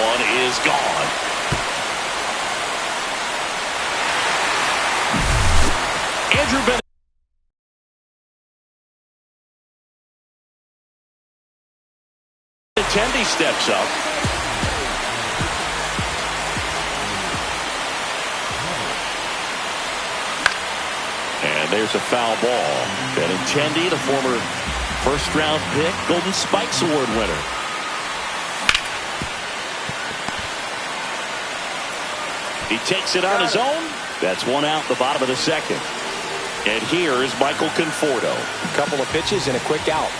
one is gone. Andrew Benintendi steps up. And there's a foul ball. Benintendi, the former first-round pick, Golden Spikes Award winner. He takes it on his own. That's one out in the bottom of the second. And here is Michael Conforto. A couple of pitches and a quick out.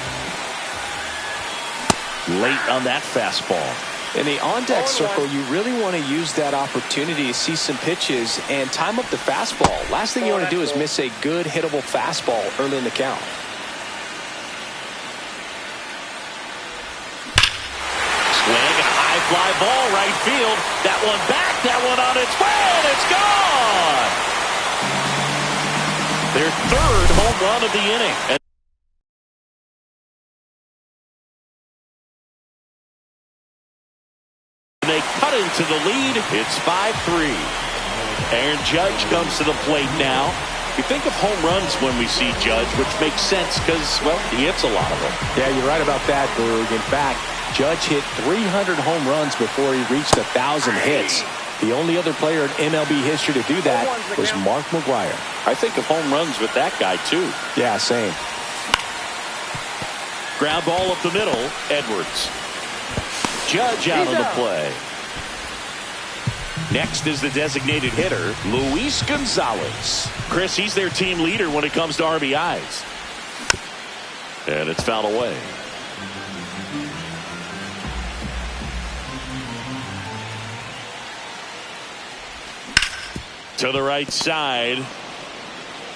Late on that fastball. In the on-deck circle, you really want to use that opportunity to see some pitches and time up the fastball. Last thing you want to do is miss a good hittable fastball early in the count. Swing and a high fly ball right field. That one back, that one on its way, and it's gone! Their third home run of the inning. And they cut into the lead. It's 5-3. Aaron Judge comes to the plate now. You think of home runs when we see Judge, which makes sense because, well, he hits a lot of them. Yeah, you're right about that, Boog. In fact, Judge hit 300 home runs before he reached 1,000 hits. The only other player in MLB history to do that was Mark McGwire. I think of home runs with that guy, too. Yeah, same. Ground ball up the middle, Edwards. Judge out on the play. Next is the designated hitter, Luis Gonzalez. Chris, he's their team leader when it comes to RBIs. And it's fouled away. To the right side.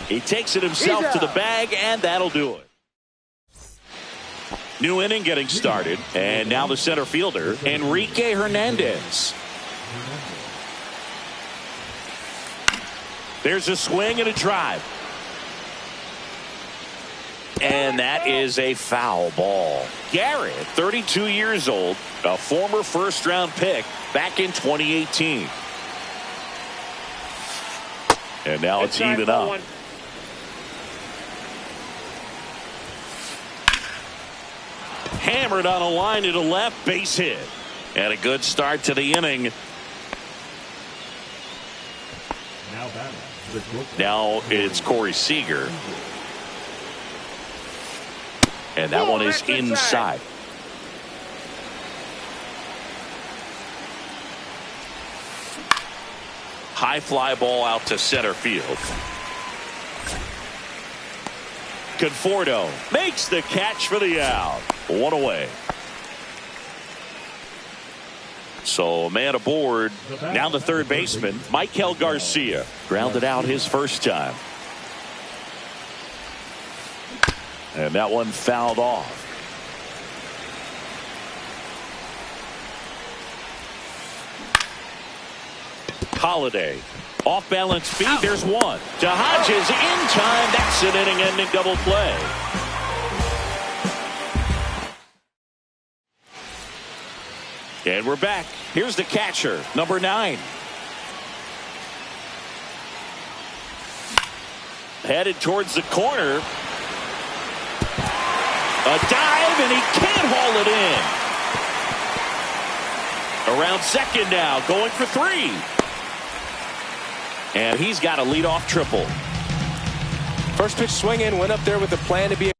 He takes it himself to the bag, and that'll do it. New inning getting started. And now the center fielder, Enrique Hernandez. There's a swing and a drive. And that is a foul ball. Garrett, 32 years old, a former first-round pick back in 2018. And now it's even up. Hammered on a line to the left, base hit. And a good start to the inning. Now it's Corey Seager. And that one is inside. High fly ball out to center field. Conforto makes the catch for the out. One away. So a man aboard. Now the third baseman, Michael Garcia. Grounded out his first time. And that one fouled off. Holiday. Off balance feed. There's one. To Hodges in time. That's an inning-ending double play. And we're back. Here's the catcher, number 9. Headed towards the corner. A dive, and he can't haul it in. Around second now, going for 3. And he's got a leadoff triple. First pitch swinging, went up there with a plan to be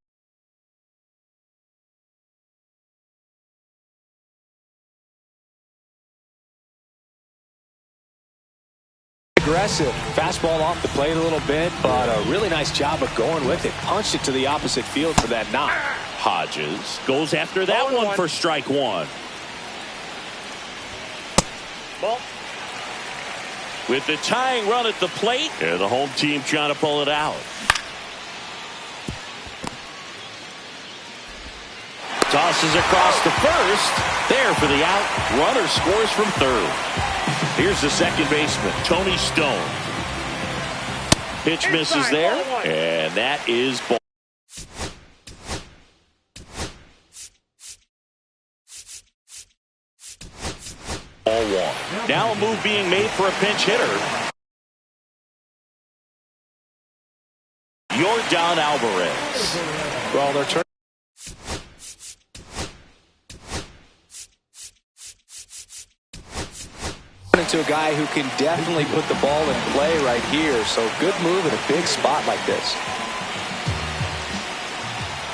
aggressive. Fastball off the plate a little bit, but a really nice job of going with it. Punched it to the opposite field for that knock. Hodges goes after that one for strike 1. Ball. With the tying run at the plate, and the home team trying to pull it out. Tosses across to first. There for the out. Runner scores from third. Here's the second baseman, Tony Stone. Pitch misses there, and that is ball. Now a move being made for a pinch hitter. Yordan Alvarez. Well, they're turning into a guy who can definitely put the ball in play right here. So good move in a big spot like this.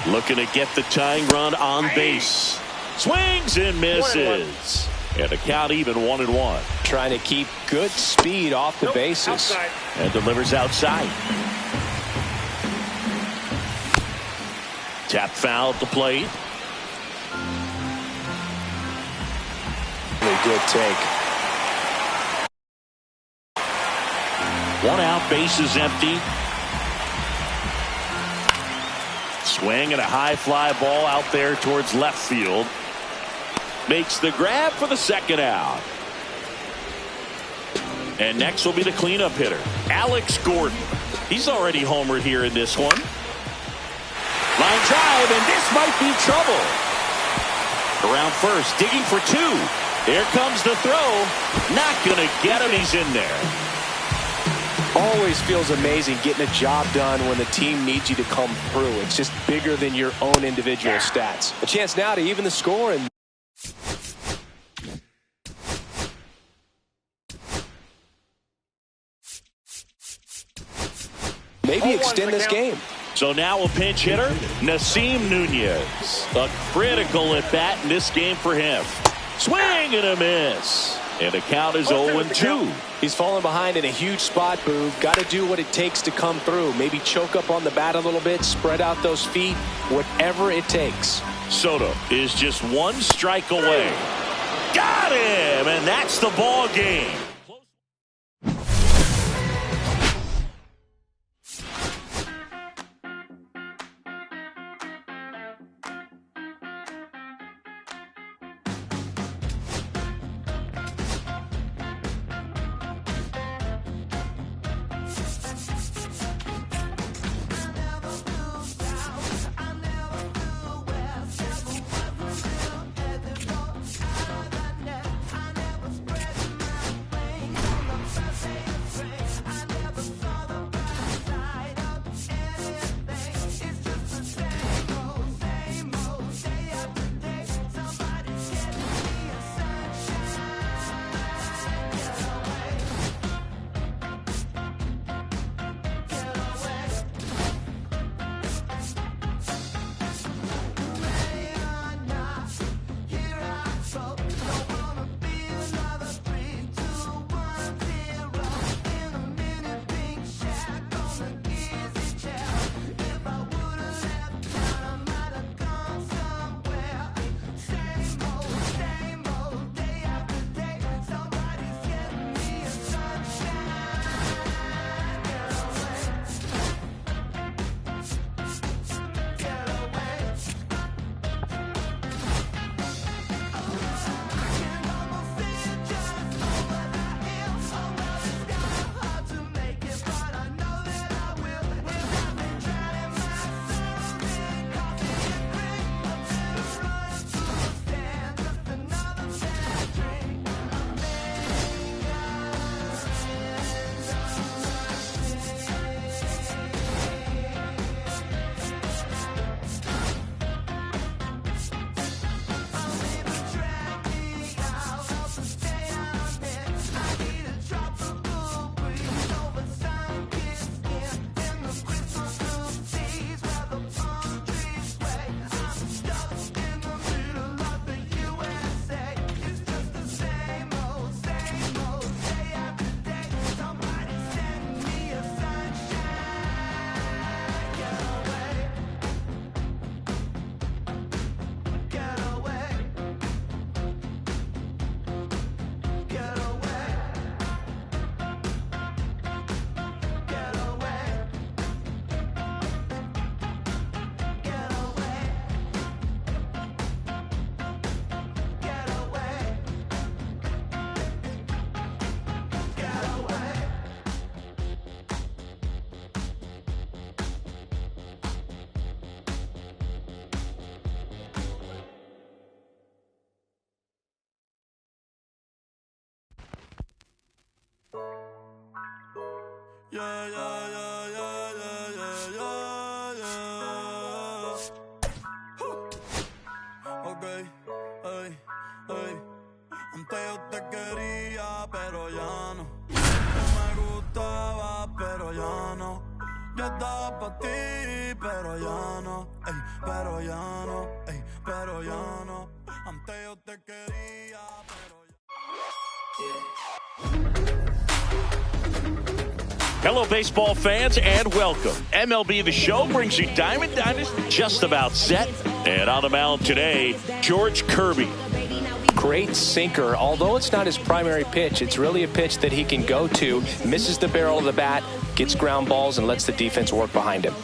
Looking to get the tying run on base. Swings and misses. And a count even 1-1. Trying to keep good speed off the bases. Outside. And delivers outside. Tap foul at the plate. Really good take. 1 out, bases empty. Swing and a high fly ball out there towards left field. Makes the grab for the 2nd out. And next will be the cleanup hitter, Alex Gordon. He's already homered here in this one. Line drive, and this might be trouble. Around first, digging for 2. Here comes the throw. Not going to get him. He's in there. Always feels amazing getting a job done when the team needs you to come through. It's just bigger than your own individual stats. A chance now to even the score and maybe extend this game. So now a pinch hitter, Nasim Nunez. A critical at bat in this game for him. Swing and a miss. And the count is 0-2. He's fallen behind in a huge spot, Boog. Got to do what it takes to come through. Maybe choke up on the bat a little bit, spread out those feet, whatever it takes. Soto is just 1 strike away. Got him, and that's the ball game. Yeah, yeah, yeah, yeah, yeah, yeah, yeah. Okay, hey, hey. Antes yo te quería, pero ya no. Tú me gustaba, pero ya no. Yo estaba pa' ti, pero ya no. Ey, pero ya no, ey, pero ya no. Antes yo te quería, pero Hello, baseball fans, and welcome. MLB The Show brings you Diamond Dynasty just about set. And on the mound today, George Kirby. Great sinker. Although it's not his primary pitch, it's really a pitch that he can go to, misses the barrel of the bat, gets ground balls, and lets the defense work behind him.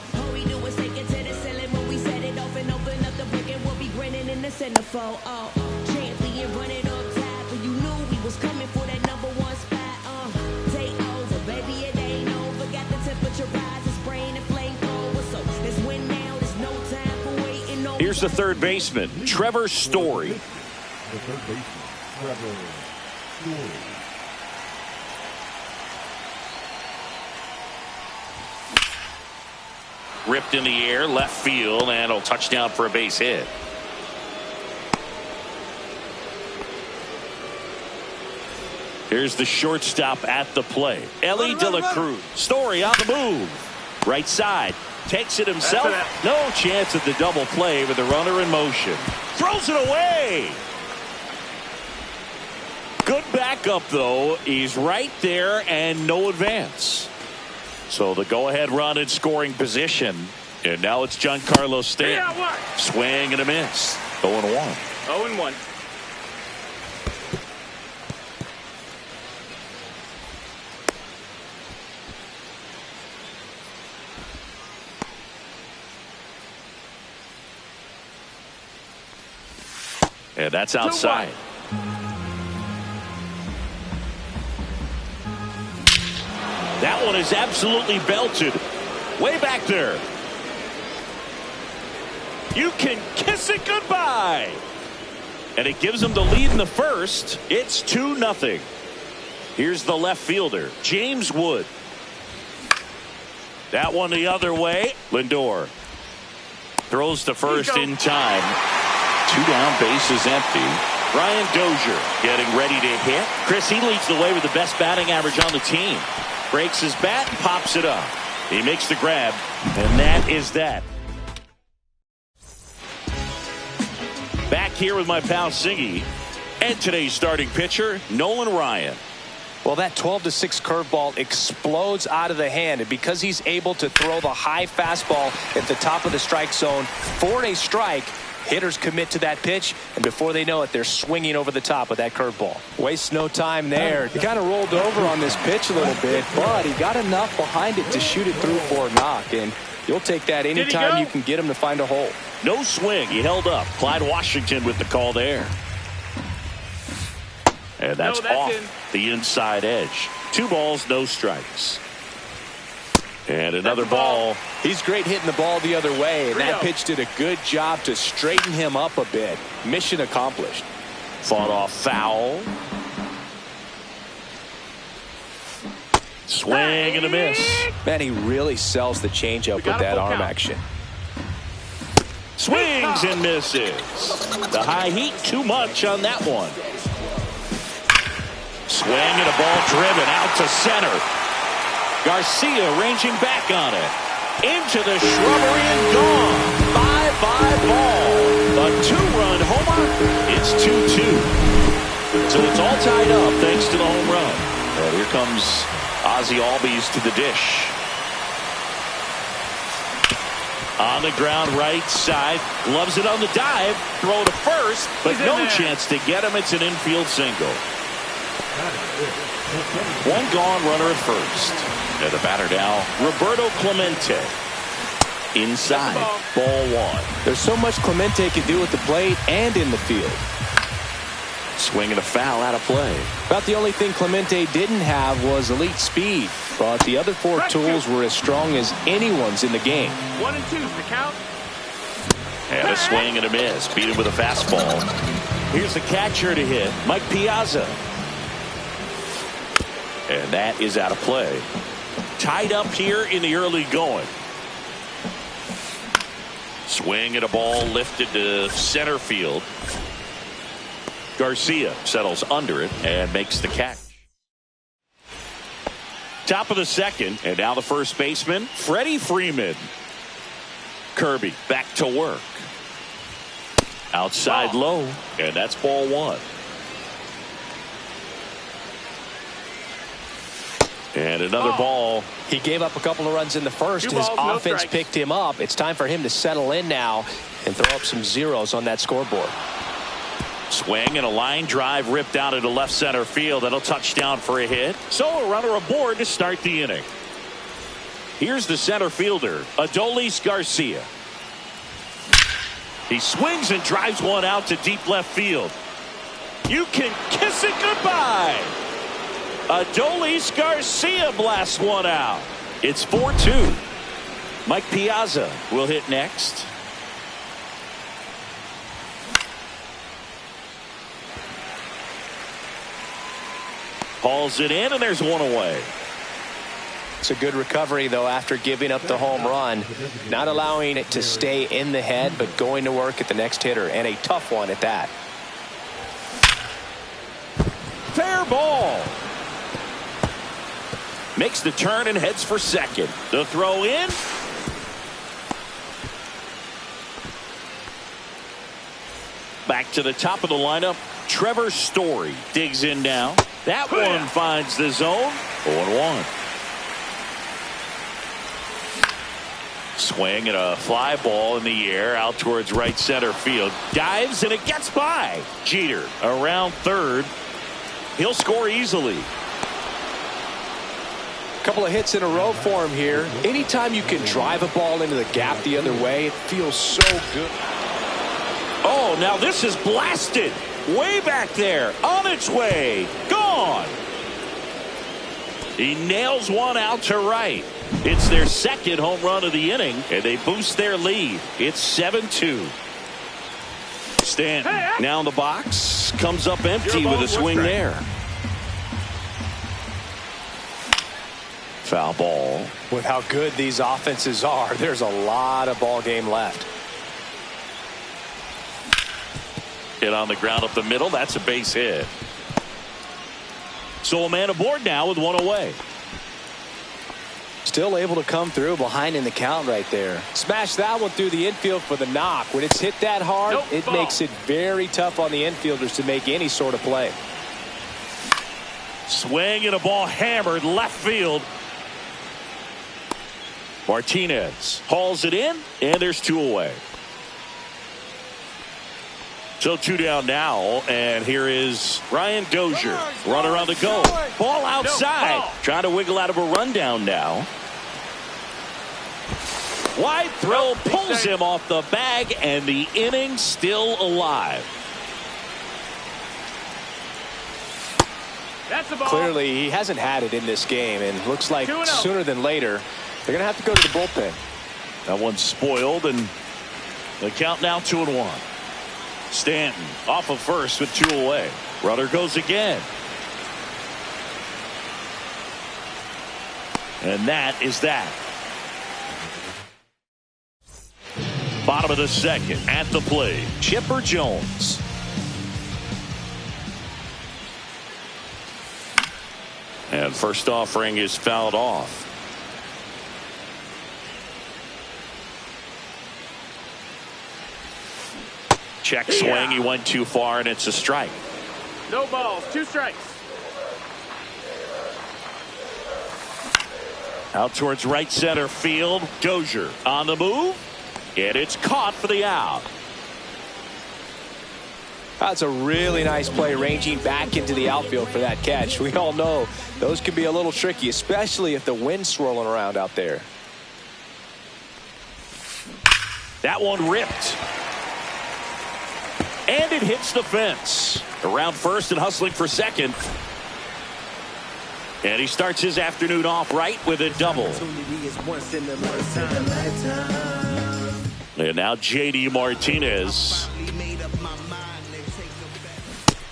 Here's the third baseman, Trevor Story. The third baseman, Trevor Story. Ripped in the air, left field, and a touchdown for a base hit. Here's the shortstop at the plate, Ellie De La Cruz. Story on the move. Right side. Takes it himself. No chance at the double play with the runner in motion. Throws it away. Good backup, though. He's right there and no advance. So the go-ahead run in scoring position. And now it's Giancarlo Stanton. Swing and a miss. 0-1. 0-1. And that's outside. That one is absolutely belted. Way back there. You can kiss it goodbye. And it gives them the lead in the first. It's 2-0. Here's the left fielder, James Wood. That one the other way. Lindor throws to first in time. 2 down, bases empty. Ryan Dozier getting ready to hit. Chris, he leads the way with the best batting average on the team. Breaks his bat, pops it up. He makes the grab, and that is that. Back here with my pal Singy, and today's starting pitcher, Nolan Ryan. Well, that 12-6 curveball explodes out of the hand, and because he's able to throw the high fastball at the top of the strike zone for a strike, hitters commit to that pitch, and before they know it, they're swinging over the top of that curveball. Wastes no time there. He kind of rolled over on this pitch a little bit, but he got enough behind it to shoot it through for a knock, and you'll take that anytime you can get him to find a hole. No swing. He held up. Clyde Washington with the call there. And that's off the inside edge. 2 balls, no strikes. And another ball. He's great hitting the ball the other way, and that pitch did a good job to straighten him up a bit. Mission accomplished. Fought off foul. Swing and a miss. Man, he really sells the changeup with that arm action. Swings and misses. The high heat, too much on that one. Swing and a ball driven out to center. Garcia ranging back on it. Into the shrubbery and gone. 5-5 ball. A 2-run homer. It's 2-2. So it's all tied up thanks to the home run. And here comes Ozzie Albies to the dish. On the ground right side. Gloves it on the dive. Throw to first. But no chance to get him. It's an infield single. 1 gone, runner at first. And the batter now, Roberto Clemente. Inside, ball 1. There's so much Clemente can do at the plate and in the field. Swing and a foul out of play. About the only thing Clemente didn't have was elite speed, but the other 4 tools were as strong as anyone's in the game. 1 and 2's the count. And a swing and a miss. Beat him with a fastball. Here's the catcher to hit, Mike Piazza. And that is out of play. Tied up here in the early going. Swing at a ball lifted to center field. Garcia settles under it and makes the catch. Top of the second, and now the first baseman, Freddie Freeman. Kirby back to work. Outside low, and that's ball one. And another ball. He gave up a couple of runs in the first. His offense picked him up. It's time for him to settle in now and throw up some zeros on that scoreboard. Swing and a line drive ripped out into left center field. That'll touch down for a hit. So a runner aboard to start the inning. Here's the center fielder, Adolis Garcia. He swings and drives one out to deep left field. You can kiss it goodbye. Adolis Garcia blasts one out. It's 4-2. Mike Piazza will hit next. Hauls it in, and there's one away. It's a good recovery, though, after giving up the home run. Not allowing it to stay in the head, but going to work at the next hitter, and a tough one at that. Fair ball. Makes the turn and heads for second. The throw in. Back to the top of the lineup. Trevor Story digs in now. That one finds the zone. 0-1. Swing and a fly ball in the air out towards right center field. Dives and it gets by. Jeter around third. He'll score easily. Couple of hits in a row for him here. Anytime you can drive a ball into the gap the other way, it feels so good. Oh, now this is blasted. Way back there. On its way. Gone. He nails one out to right. It's their second home run of the inning, and they boost their lead. It's 7-2. Stanton now in the box. Comes up empty with a swing there. Foul ball. With how good these offenses are, there's a lot of ball game left. Hit on the ground up the middle. That's a base hit. So a man aboard now with one away. Still able to come through behind in the count right there. Smash that one through the infield for the knock. When it's hit that hard, it makes it very tough on the infielders to make any sort of play. Swing and a ball hammered left field. Martinez hauls it in, and there's two away. So two down now, and here is Ryan Dozier. Runner on the go. Ball outside. Trying to wiggle out of a rundown now. Wide throw pulls him off the bag, and the inning still alive. That's the ball. Clearly, he hasn't had it in this game, and looks like sooner than later, they're going to have to go to the bullpen. That one's spoiled, and the count now 2-1. Stanton off of first with two away. Runner goes again. And that is that. Bottom of the second at the plate, Chipper Jones. And first offering is fouled off. Check swing. He went too far, and it's a strike. No balls, 2 strikes. Out towards right center field. Dozier on the move, and it's caught for the out. That's a really nice play, ranging back into the outfield for that catch. We all know those can be a little tricky, especially if the wind's swirling around out there. That one ripped. And it hits the fence. Around first and hustling for second. And he starts his afternoon off right with a double. And now J.D. Martinez.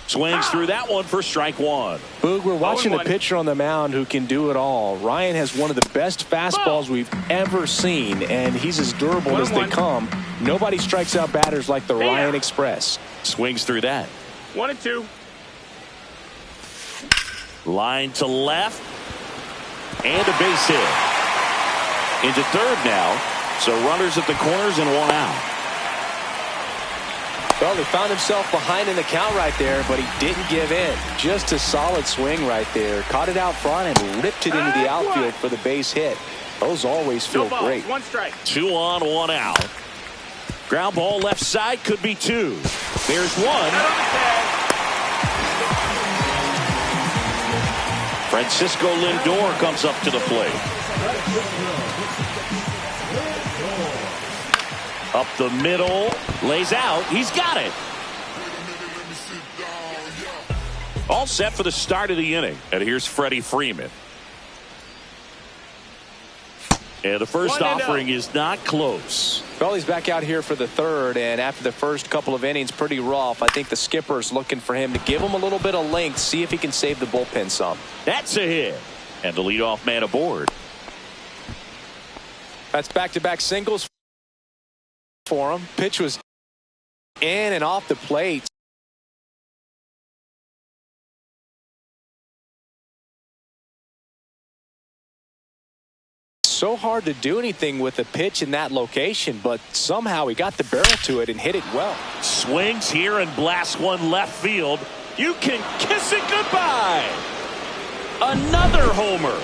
Swings through that one for strike one. Boog, we're watching a 0-1. pitcher on the mound who can do it all. Ryan has one of the best fastballs we've ever seen, and he's as durable as they 1-1. come. Nobody strikes out batters like the Hey, Ryan Express. Swings through that. 1-2. Line to left. And a base hit. Into third now. So runners at the corners and one out. Well, he found himself behind in the count right there, but he didn't give in. Just a solid swing right there. Caught it out front and ripped it into the outfield for the base hit. Those always feel No balls. great. 1 strike. 2 on, 1 out. Ground ball left side, could be 2. There's 1. Not on the tag. Francisco Lindor comes up to the plate. Up the middle, lays out, he's got it. All set for the start of the inning. And here's Freddie Freeman. And the first 1-0. offering is not close. Well, he's back out here for the third, and after the first couple of innings, pretty rough. I think the skipper's looking for him to give him a little bit of length, see if he can save the bullpen some. That's a hit. And the leadoff man aboard. That's back-to-back singles for him. Pitch was in and off the plate. So hard to do anything with a pitch in that location, but somehow he got the barrel to it and hit it well. Swings here and blasts one left field. You can kiss it goodbye. Another homer.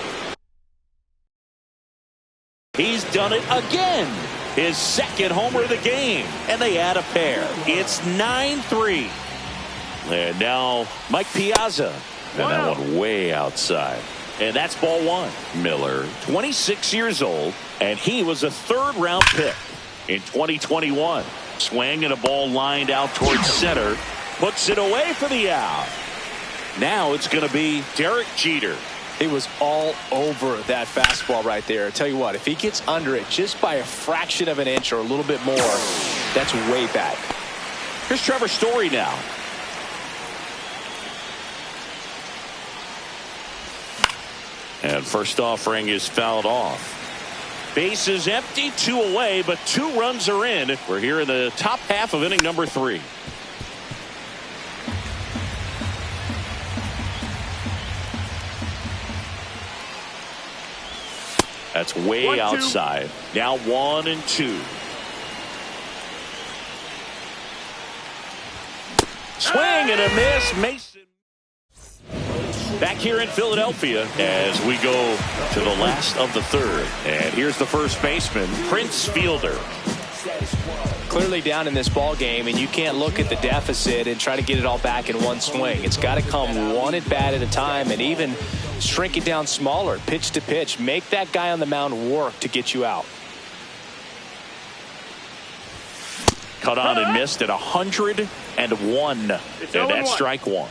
He's done it again. His second homer of the game. And they add a pair. It's 9-3. And now Mike Piazza. And that one way outside. And that's ball 1. Miller, 26 years old, and he was a third-round pick in 2021. Swing and a ball lined out towards center. Puts it away for the out. Now it's going to be Derek Jeter. He was all over that fastball right there. I tell you what, if he gets under it just by a fraction of an inch or a little bit more, that's way back. Here's Trevor Story now. And first offering is fouled off. Base is empty, 2 away, but 2 runs are in. We're here in the top half of inning number 3. That's way 1-2. outside. Now 1-2. Swing and a miss. Mason. Back here in Philadelphia as we go to the last of the third. And here's the first baseman, Prince Fielder. Clearly down in this ball game, and you can't look at the deficit and try to get it all back in one swing. It's got to come one at bat at a time, and even shrink it down smaller, pitch to pitch. Make that guy on the mound work to get you out. Cut on and missed at 101. And that's strike 1.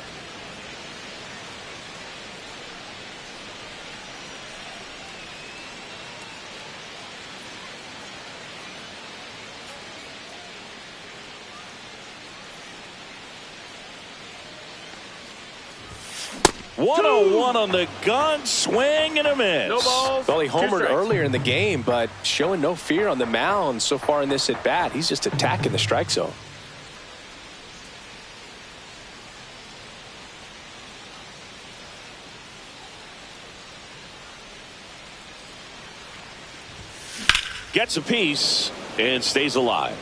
One on the gun, swing and a miss. No balls. Well, he 2 homered strikes. earlier in the game, but showing no fear on the mound so far in this at bat. He's just attacking the strike zone. Gets a piece and stays alive.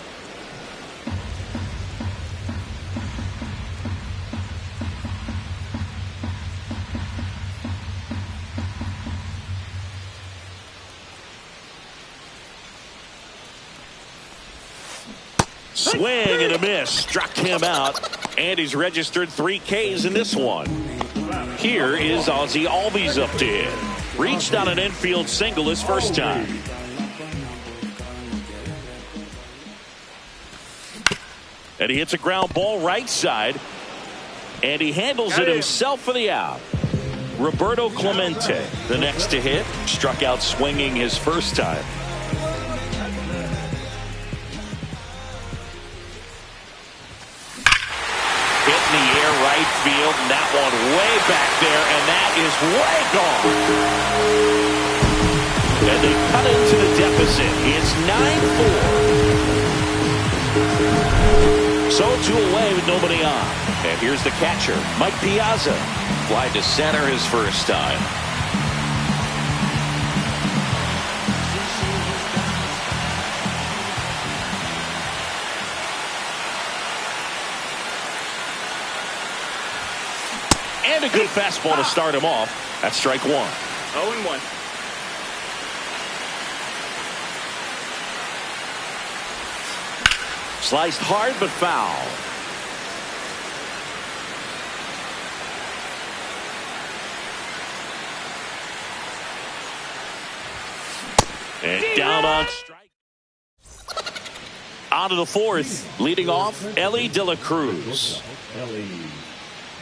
Swing and a miss. Struck him out. And he's registered 3 Ks in this one. Here is Ozzie Albies up to hit. Reached on an infield single his first time. And he hits a ground ball right side. And he handles it himself for the out. Roberto Clemente, the next to hit. Struck out swinging his first time. Hit in the air right field, and that one way back there, and that is way gone. And they cut into the deficit. It's 9-4. So 2 away with nobody on. And here's the catcher, Mike Piazza. Fly to center his first time. And a good fastball to start him off. That's strike 1. 0-1. Sliced hard but foul. And down on strike. On to the 4th. Leading off, Elly De La Cruz.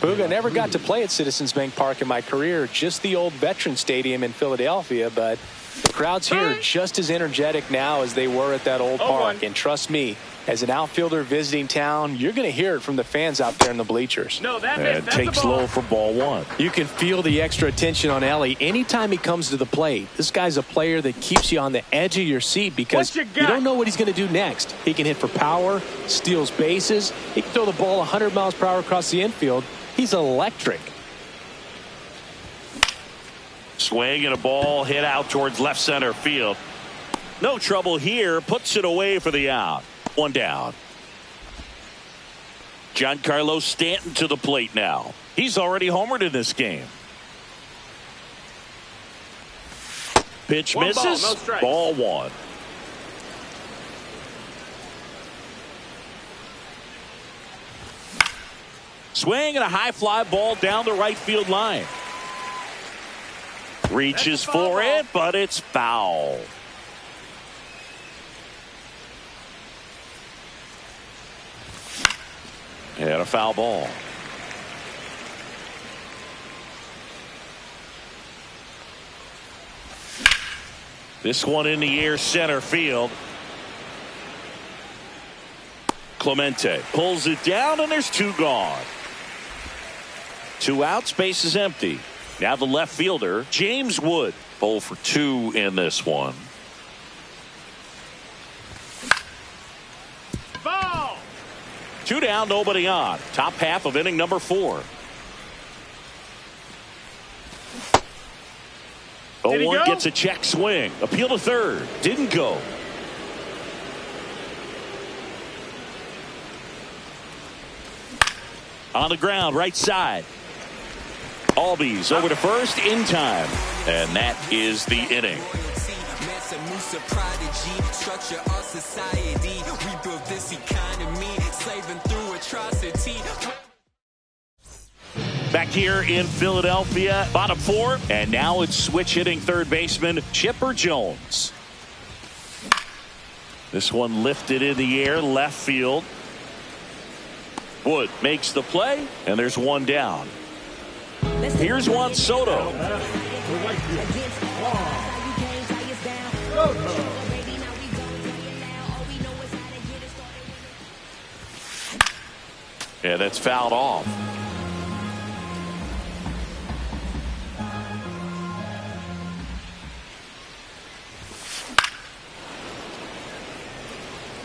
Puga never got to play at Citizens Bank Park in my career, just the old Veterans Stadium in Philadelphia, but the crowds here are just as energetic now as they were at that old park. And trust me, as an outfielder visiting town, you're going to hear it from the fans out there in the bleachers. No, and takes low for ball 1. You can feel the extra attention on Elly anytime he comes to the plate. This guy's a player that keeps you on the edge of your seat because you don't know what he's going to do next. He can hit for power, steals bases. He can throw the ball 100 miles per hour across the infield. He's electric. Swing and a ball hit out towards left center field. No trouble here. Puts it away for the out. 1 down. Giancarlo Stanton to the plate now. He's already homered in this game. Pitch misses. Ball, no strikes. Ball 1. Swing and a high fly ball down the right field line. Reaches for it, but it's foul. And a foul ball. This one in the air, center field. Clemente pulls it down, and there's 2 gone. 2 outs, base is empty. Now the left fielder, James Wood. 0 for 2 in this one. Ball. 2 down, nobody on. Top half of inning number 4. 0-1 gets a check swing. Appeal to third. Didn't go. On the ground, right side. Albies over to first in time. And that is the inning. Back here in Philadelphia, bottom 4, and now it's switch hitting third baseman Chipper Jones. This one lifted in the air, left field. Wood makes the play, and there's 1 down. Here's Juan Soto. Yeah, that's fouled off.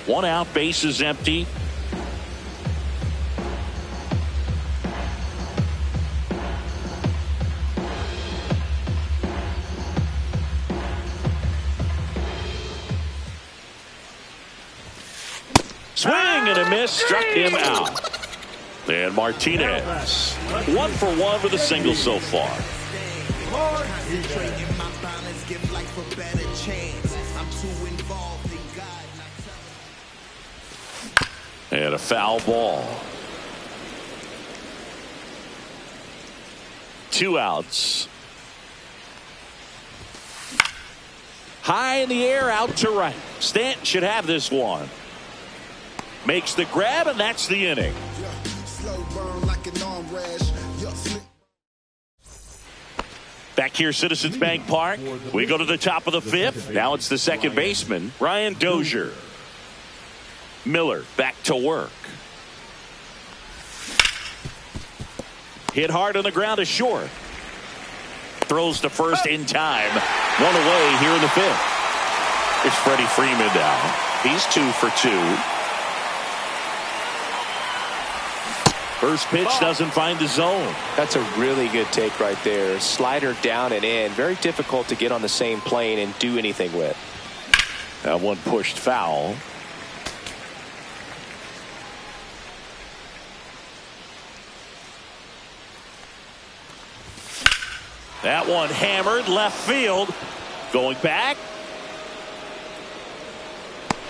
One out, base is empty. Swing and a miss, struck him out. And Martinez, 1 for 1 with a single so far. And a foul ball. 2 outs. High in the air, out to right. Stanton should have this one. Makes the grab, and that's the inning. Back here, Citizens Bank Park. We go to the top of the 5th. Now it's the second baseman, Ryan Dozier. Miller back to work. Hit hard on the ground to short. Throws to first in time. One away here in the fifth. It's Freddie Freeman down. He's 2 for 2. First pitch doesn't find the zone. That's a really good take right there. Slider down and in. Very difficult to get on the same plane and do anything with. That one pushed foul. That one hammered left field. Going back.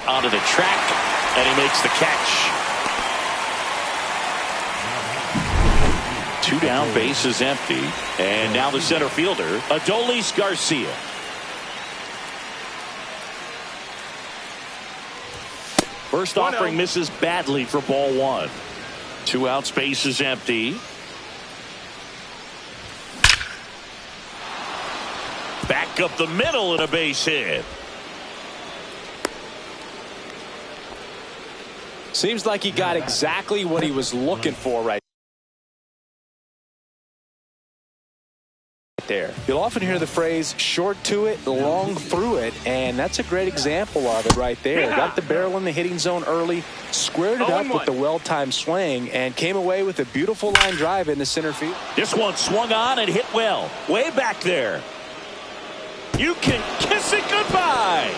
Onto the track. And he makes the catch. 2 down, base is empty. And now the center fielder, Adolis Garcia. First offering misses badly for ball 1. 2 outs, base is empty. Back up the middle and a base hit. Seems like he got exactly what he was looking for right there. You'll often hear the phrase short to it, long through it, and that's a great example of it right there. Got the barrel in the hitting zone early, squared it up with the well-timed swing, and came away with a beautiful line drive into center field. This one swung on and hit well. Way back there. You can kiss it goodbye.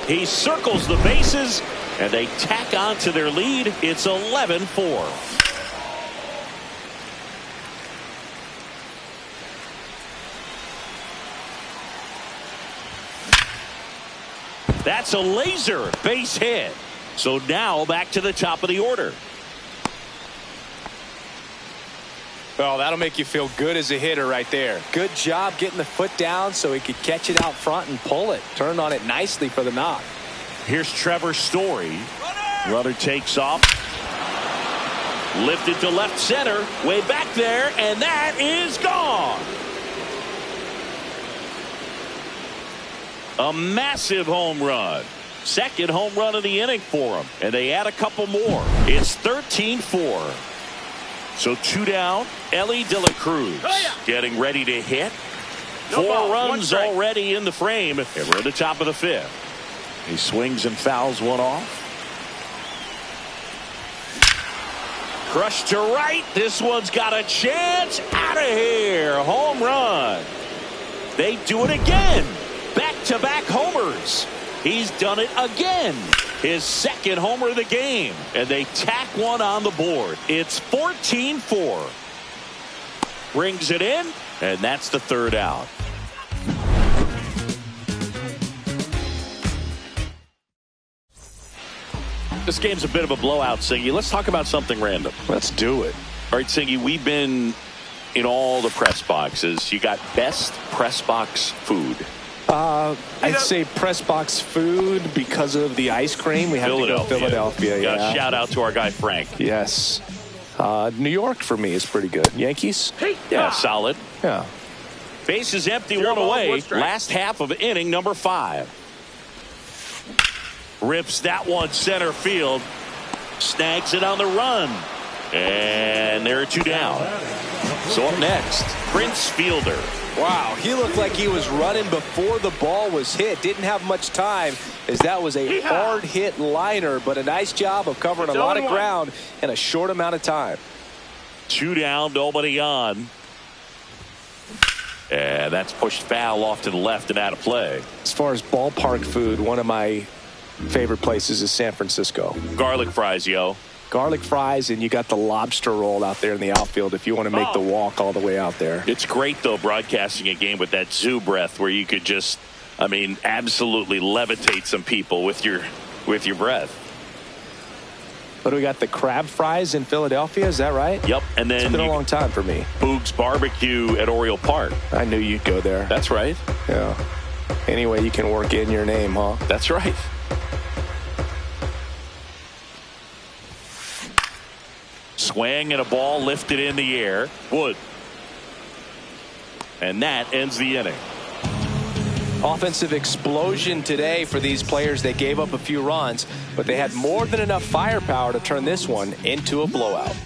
He circles the bases, and they tack on to their lead. It's 11-4. That's a laser base hit. So now back to the top of the order. Well, that'll make you feel good as a hitter right there. Good job getting the foot down so he could catch it out front and pull it. Turned on it nicely for the knock. Here's Trevor Story. Runner takes off. Lifted to left center. Way back there, and that is gone. A massive home run. Second home run of the inning for him. And they add a couple more. It's 13-4. So 2 down. Elly De La Cruz getting ready to hit. 4 runs already in the frame. And we're at the top of the 5th. He swings and fouls one off. Crushed to right. This one's got a chance. Out of here. Home run. They do it again. Back-to-back homers. He's done it again. His second homer of the game. And they tack one on the board. It's 14-4. Brings it in. And that's the 3rd out. This game's a bit of a blowout, Singy. Let's talk about something random. Let's do it. All right, Singy, we've been in all the press boxes. You got best press box food. I'd say press box food because of the ice cream. We have to go Philadelphia. Yeah. Shout out to our guy Frank. Yes. New York for me is pretty good. Yankees? Yeah, solid. Yeah. Base is empty, one away. Last half of inning number 5. Rips that one center field. Snags it on the run. And there are 2 down. So up next, Prince Fielder. Wow, he looked like he was running before the ball was hit. Didn't have much time as that was a hard hit liner, but a nice job of covering a lot of ground in a short amount of time. 2 down, nobody on. And that's pushed foul off to the left and out of play. As far as ballpark food, one of my favorite places is San Francisco. Garlic fries, yo. Garlic fries, and you got the lobster roll out there in the outfield if you want to make the walk all the way out there. It's great, though, broadcasting a game with that zoo breath where you could just, absolutely levitate some people with your breath. But we got the crab fries in Philadelphia, is that right? Yep, and then it's been a long time for me. Boog's Barbecue at Oriole Park. I knew you'd go there. That's right. Yeah. Anyway, you can work in your name, huh? That's right. Swing and a ball lifted in the air. Wood. And that ends the inning. Offensive explosion today for these players. They gave up a few runs, but they had more than enough firepower to turn this one into a blowout.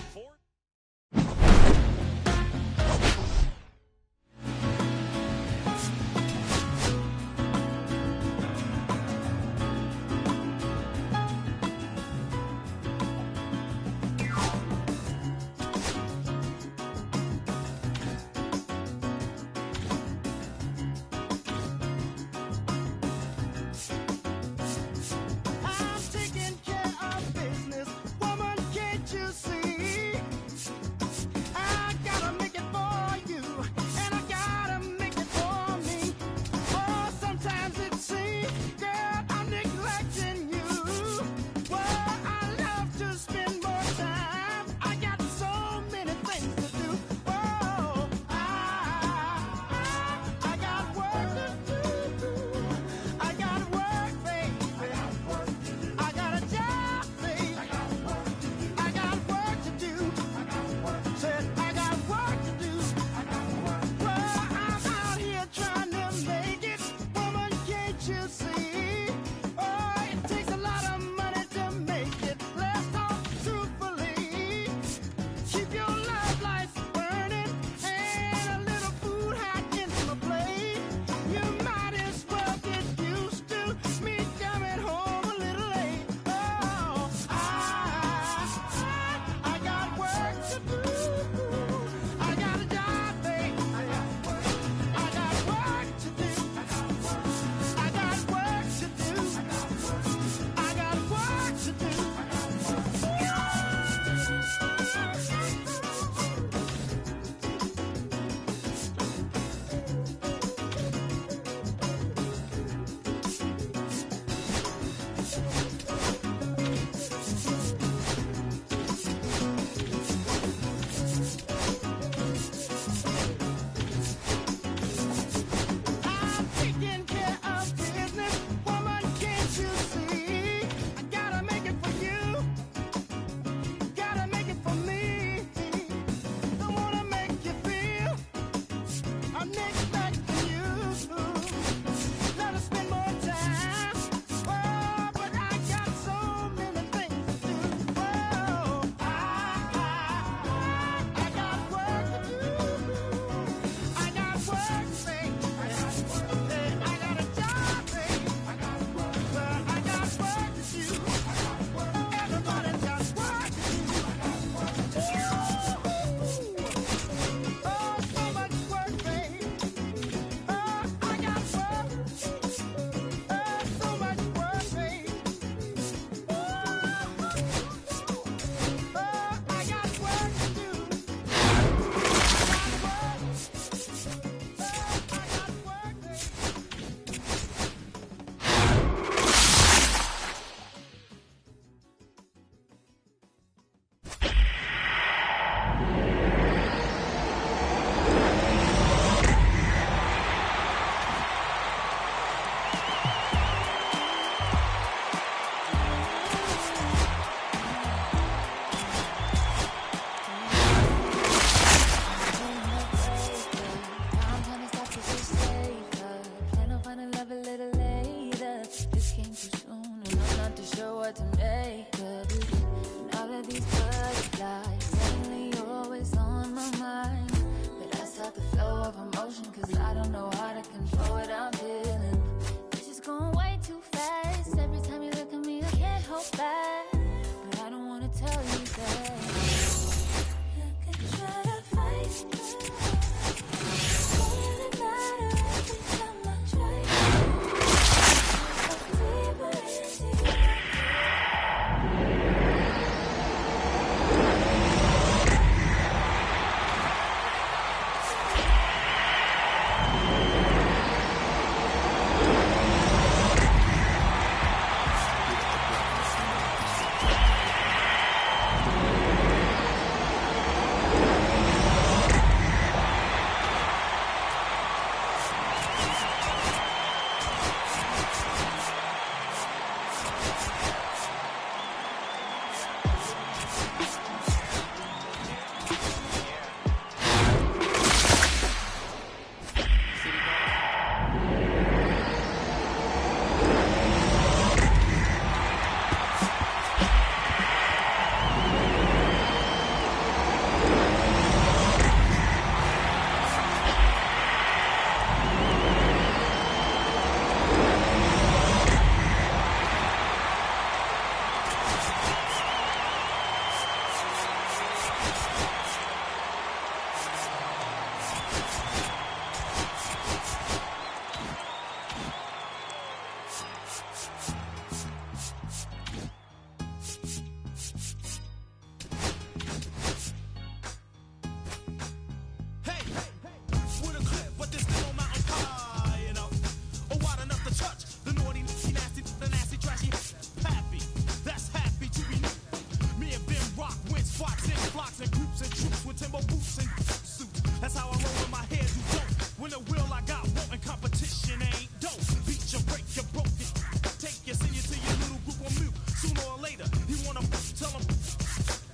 When the will I got wanting competition ain't dope. Beat you, break you, broke it. Take you, send you to your little group on mute. Sooner or later, he wanna tell him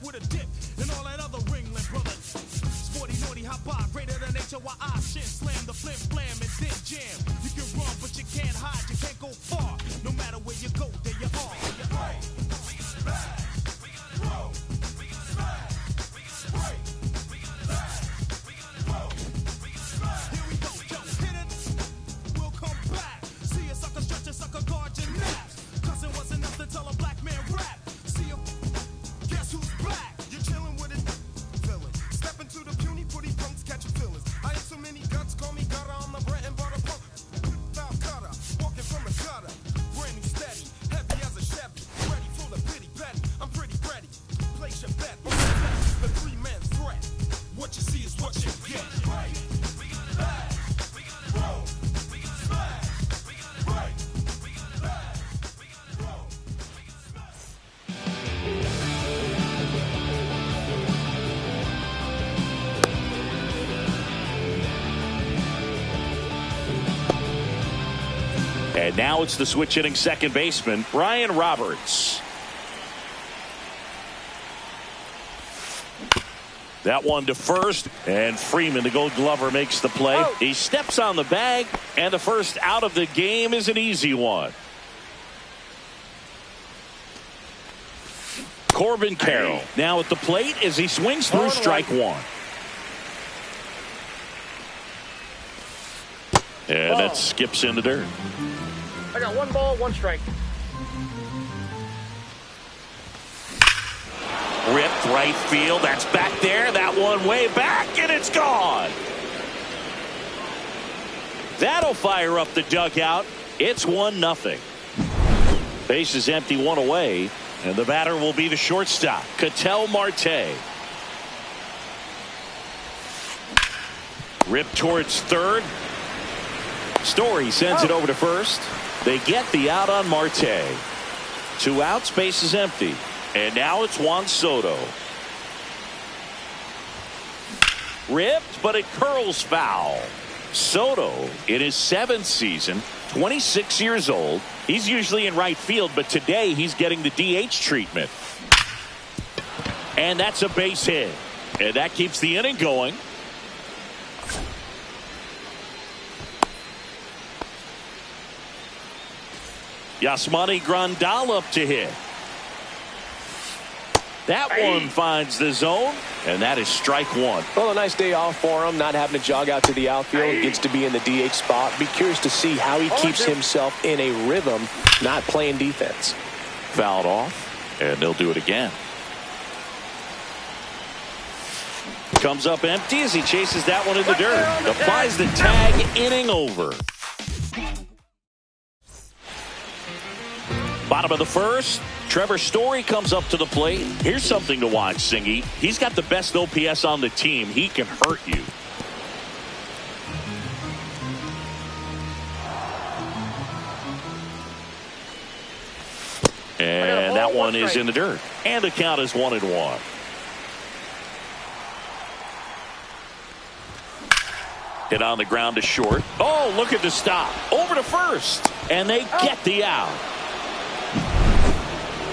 with a dip and all that other ringling brothers. Sporty, naughty, hot bar, greater than HOI. Shit, slam the flim, flam, and then jam. You can run, but you can't hide, you can't go far. No matter where you go, there you are. And now it's the switch hitting second baseman, Ryan Roberts. That one to first, and Freeman, the Gold Glover, makes the play. Oh. He steps on the bag, and the first out of the game is an easy one. Corbin Carroll now at the plate as he swings through strike one. And that skips in the dirt. I got 1 ball, 1 strike. Ripped right field. That's back there. That one way back, and it's gone. That'll fire up the dugout. It's 1-0. Base is empty, 1 away, and the batter will be the shortstop, Ketel Marte. Ripped towards third. Story sends it over to first. They get the out on Marte. 2 outs, base is empty. And now it's Juan Soto. Ripped, but it curls foul. Soto, in his 7th season, 26 years old. He's usually in right field, but today he's getting the DH treatment. And that's a base hit. And that keeps the inning going. Yasmani Grandal up to hit. That one finds the zone, and that is strike one. Well, a nice day off for him, not having to jog out to the outfield. Gets to be in the DH spot. Be curious to see how he keeps himself in a rhythm, not playing defense. Fouled off, and they'll do it again. Comes up empty as he chases that one in the dirt. Applies the tag, inning over. Bottom of the first, Trevor Story comes up to the plate. Here's something to watch, Singy. He's got the best OPS on the team. He can hurt you. And that one is in the dirt. And the count is 1-1. Hit on the ground to short. Oh, look at the stop. Over to first. And they get the out.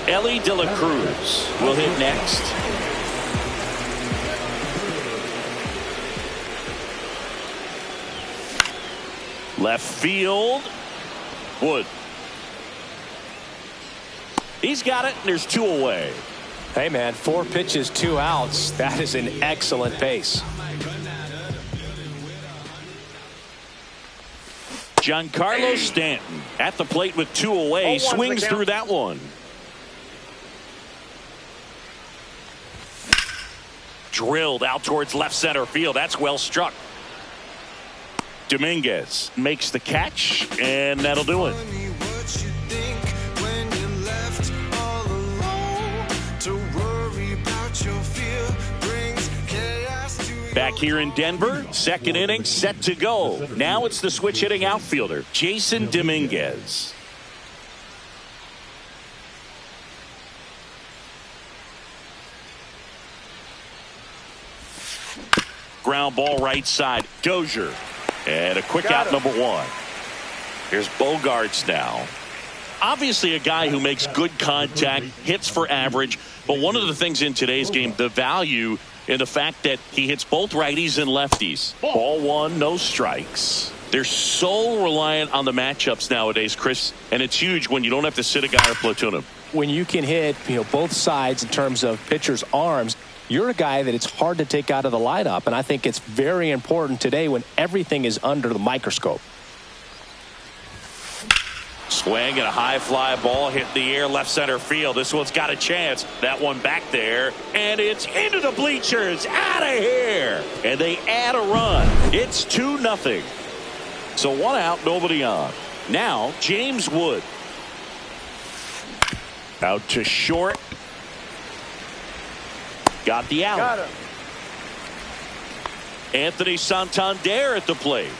Ellie De La Cruz will hit next. Left field. Wood. He's got it, and there's 2 away. Hey, man, 4 pitches, 2 outs. That is an excellent pace. Giancarlo Stanton at the plate with 2 away. Swings through that one. Drilled out towards left center field. That's well struck. Dominguez makes the catch, and that'll do it. Back here in Denver, second inning set to go. Now it's the switch hitting outfielder, Jason Dominguez. Ground ball right side. Dozier And a quick out number one. Here's Bogaerts now. Obviously a guy who makes good contact, hits for average. But one of the things in today's game, the value in the fact that he hits both righties and lefties. Ball one, no strikes. They're so reliant on the matchups nowadays, Chris, and it's huge when you don't have to sit a guy or platoon him. When you can hit, both sides in terms of pitchers' arms, you're a guy that it's hard to take out of the lineup, and I think it's very important today when everything is under the microscope. Swing and a high fly ball hit the air left center field. This one's got a chance. That one back there, and it's into the bleachers. Out of here. And they add a run. It's 2-0. So one out, nobody on. Now James Wood. Out to short. Got the out. Got him. Anthony Santander at the plate.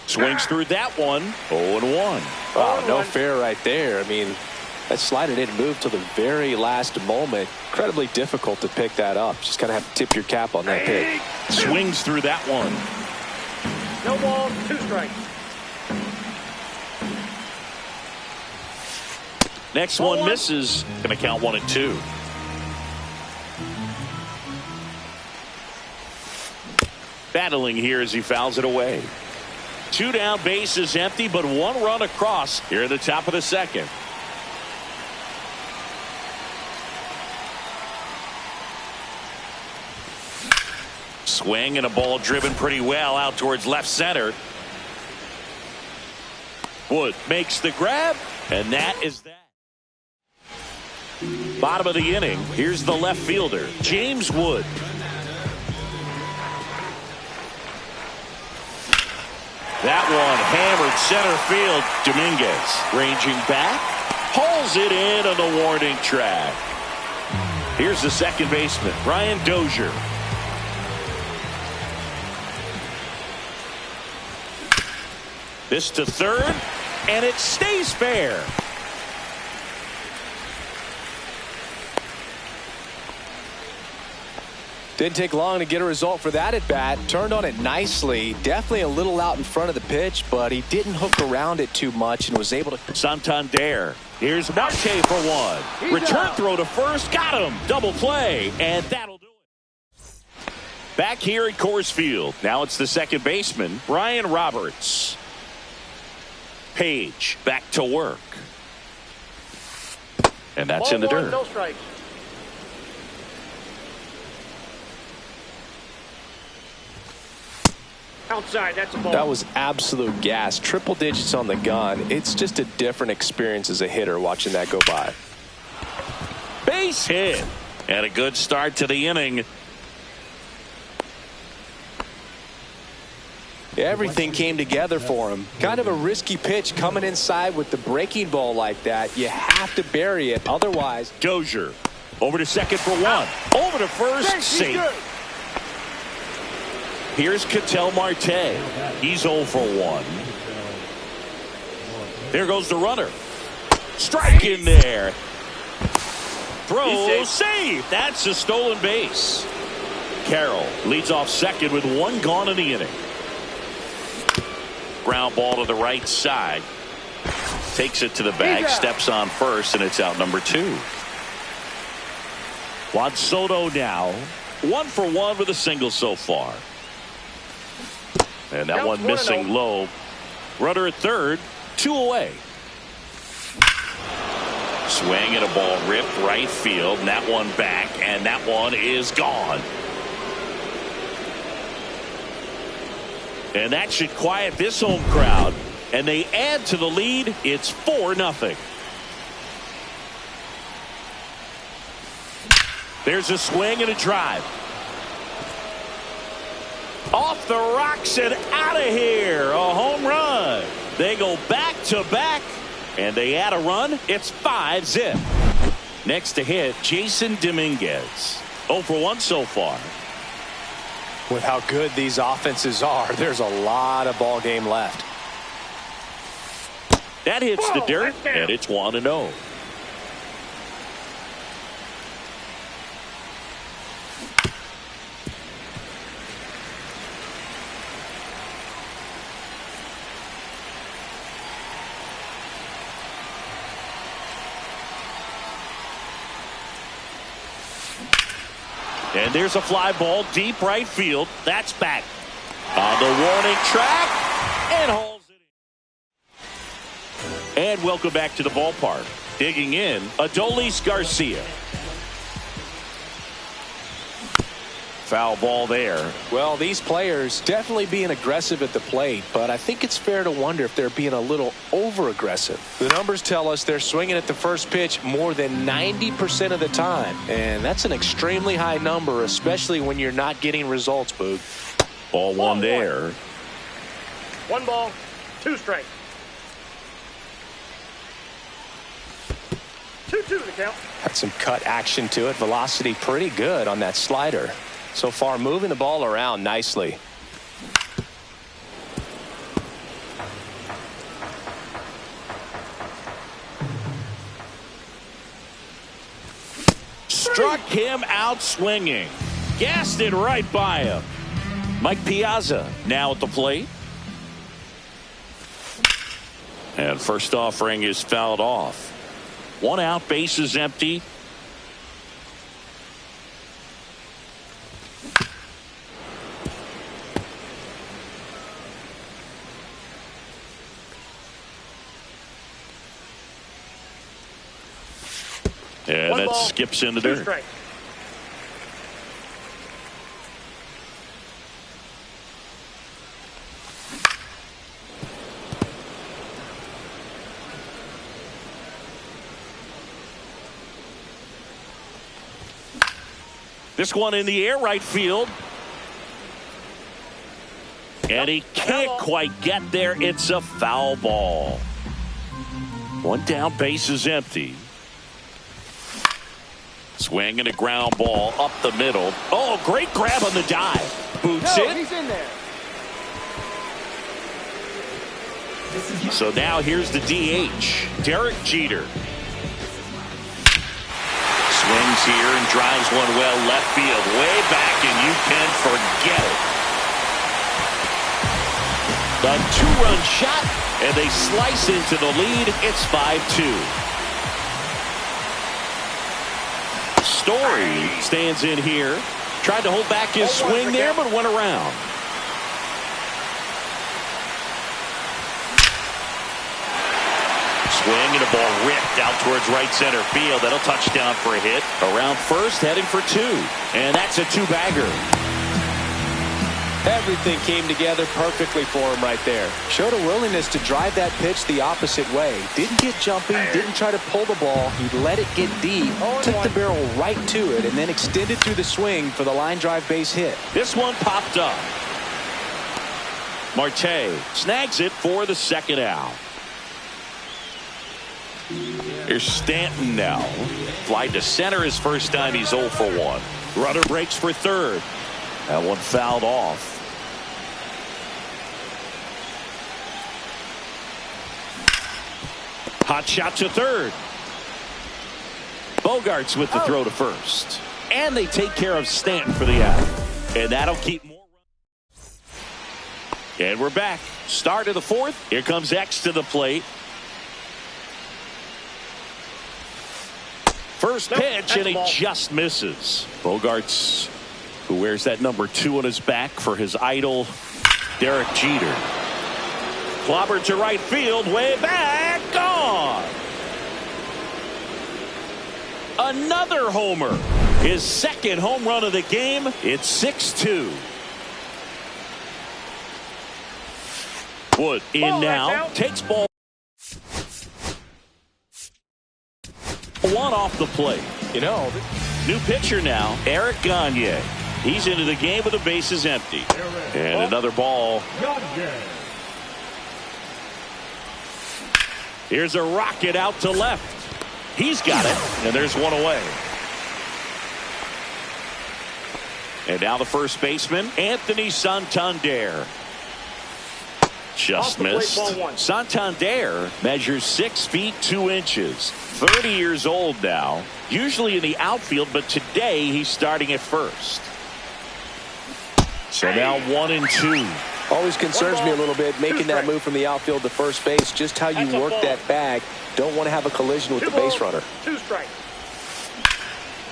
Swings through that one. 0-1. Wow, no fair right there. I mean, that slider didn't move till the very last moment. Incredibly difficult to pick that up. Just kind of have to tip your cap on that pitch. Swings through that one. No ball, 2 strikes. Next one misses. Going to count 1-2. Battling here as he fouls it away. 2 down, base is empty, but 1 run across here at the top of the second. Swing and a ball driven pretty well out towards left center. Wood makes the grab, and that is that. Bottom of the inning. Here's the left fielder, James Wood. That one hammered center field. Dominguez ranging back, pulls it in on the warning track. Here's the second baseman, Brian Dozier. This to third, and it stays fair. Didn't take long to get a result for that at bat. Turned on it nicely. Definitely a little out in front of the pitch, but he didn't hook around it too much and was able to. Santander. Here's Marte for one. Return throw to first. Got him. Double play, and that'll do it. Back here at Coors Field. Now it's the second baseman, Brian Roberts. Page back to work. And that's in the dirt. No strikes. Outside, that's a ball. That was absolute gas. Triple digits on the gun. It's just a different experience as a hitter watching that go by. Base hit. And a good start to the inning. Everything came together for him. Kind of a risky pitch coming inside with the breaking ball like that. You have to bury it. Otherwise. Dozier over to second for one. Over to first. Safe. Here's Ketel Marte. He's 0 for 1. There goes the runner. Strike in there. Throw, save. That's a stolen base. Carroll leads off second with 1 gone in the inning. Ground ball to the right side. Takes it to the bag, steps on first, and it's out number 2. Juan Soto now 1 for 1 with a single so far. And that one missing low. Runner at third, 2 away. Swing and a ball ripped right field. And that one back, and that one is gone. And that should quiet this home crowd. And they add to the lead. It's 4-0. There's a swing and a drive. Off the rocks and out of here. A home run. They go back to back, and they add a run. It's 5-zip. Next to hit, Jason Dominguez. 0 for 1 so far. With how good these offenses are, there's a lot of ball game left. That hits the dirt, and it's 1-0. And there's a fly ball deep right field. That's back on the warning track and holds it in. And welcome back to the ballpark. Digging in, Adolis Garcia. Foul ball there. Well, these players definitely being aggressive at the plate, but I think it's fair to wonder if they're being a little over-aggressive. The numbers tell us they're swinging at the first pitch more than 90% of the time, and that's an extremely high number, especially when you're not getting results, Boog. Ball one there. 1 ball, 2 strikes. 2-2 the count. Had some cut action to it. Velocity pretty good on that slider. So far, moving the ball around nicely. Struck him out swinging. Gassed it right by him. Mike Piazza now at the plate. And first offering is fouled off. 1 out, bases empty. And 1 that ball, skips in the 2 dirt. strikes. This one in the air, right field. And he can't quite get there. It's a foul ball. 1 down, base is empty. Swing and a ground ball up the middle. Oh, great grab on the dive. Boots it. He's in there. So now here's the DH, Derek Jeter. Swings here and drives one well left field, way back, and you can forget it. The 2-run shot, and they slice into the lead. It's 5-2. Story stands in here. Tried to hold back his swing there, but went around. Swing and a ball ripped out towards right center field. That'll touch down for a hit. Around first, heading for 2. And that's a 2-bagger. Everything came together perfectly for him right there. Showed a willingness to drive that pitch the opposite way. Didn't get jumping, didn't try to pull the ball. He let it get deep, took the barrel right to it, and then extended through the swing for the line drive base hit. This one popped up. Marte snags it for the 2nd out. Here's Stanton now. Fly to center his first time. He's 0 for 1. Runner breaks for 3rd. That one fouled off. Hot shot to 3rd. Bogarts with the throw to 1st. And they take care of Stanton for the out. And that'll keep more runs. And we're back. Start of the 4th. Here comes X to the plate. First pitch, and he just misses. Bogarts, who wears that number 2 on his back for his idol, Derek Jeter. Clobbered to right field, way back, gone. Another homer. His 2nd home run of the game. It's 6-2. Wood in now. Takes ball 1 off the plate. You know, new pitcher now, Eric Gagne. He's into the game with the bases empty. And another ball. Here's a rocket out to left. He's got it, and there's one away. And now the first baseman, Anthony Santander. Just missed. Santander measures 6 feet 2 inches. 30 years old now. Usually in the outfield, but today he's starting at first. So now 1-2. Always concerns me a little bit making that move from the outfield to first base. Just how you work that bag. Don't want to have a collision with the base runner. 2 strikes.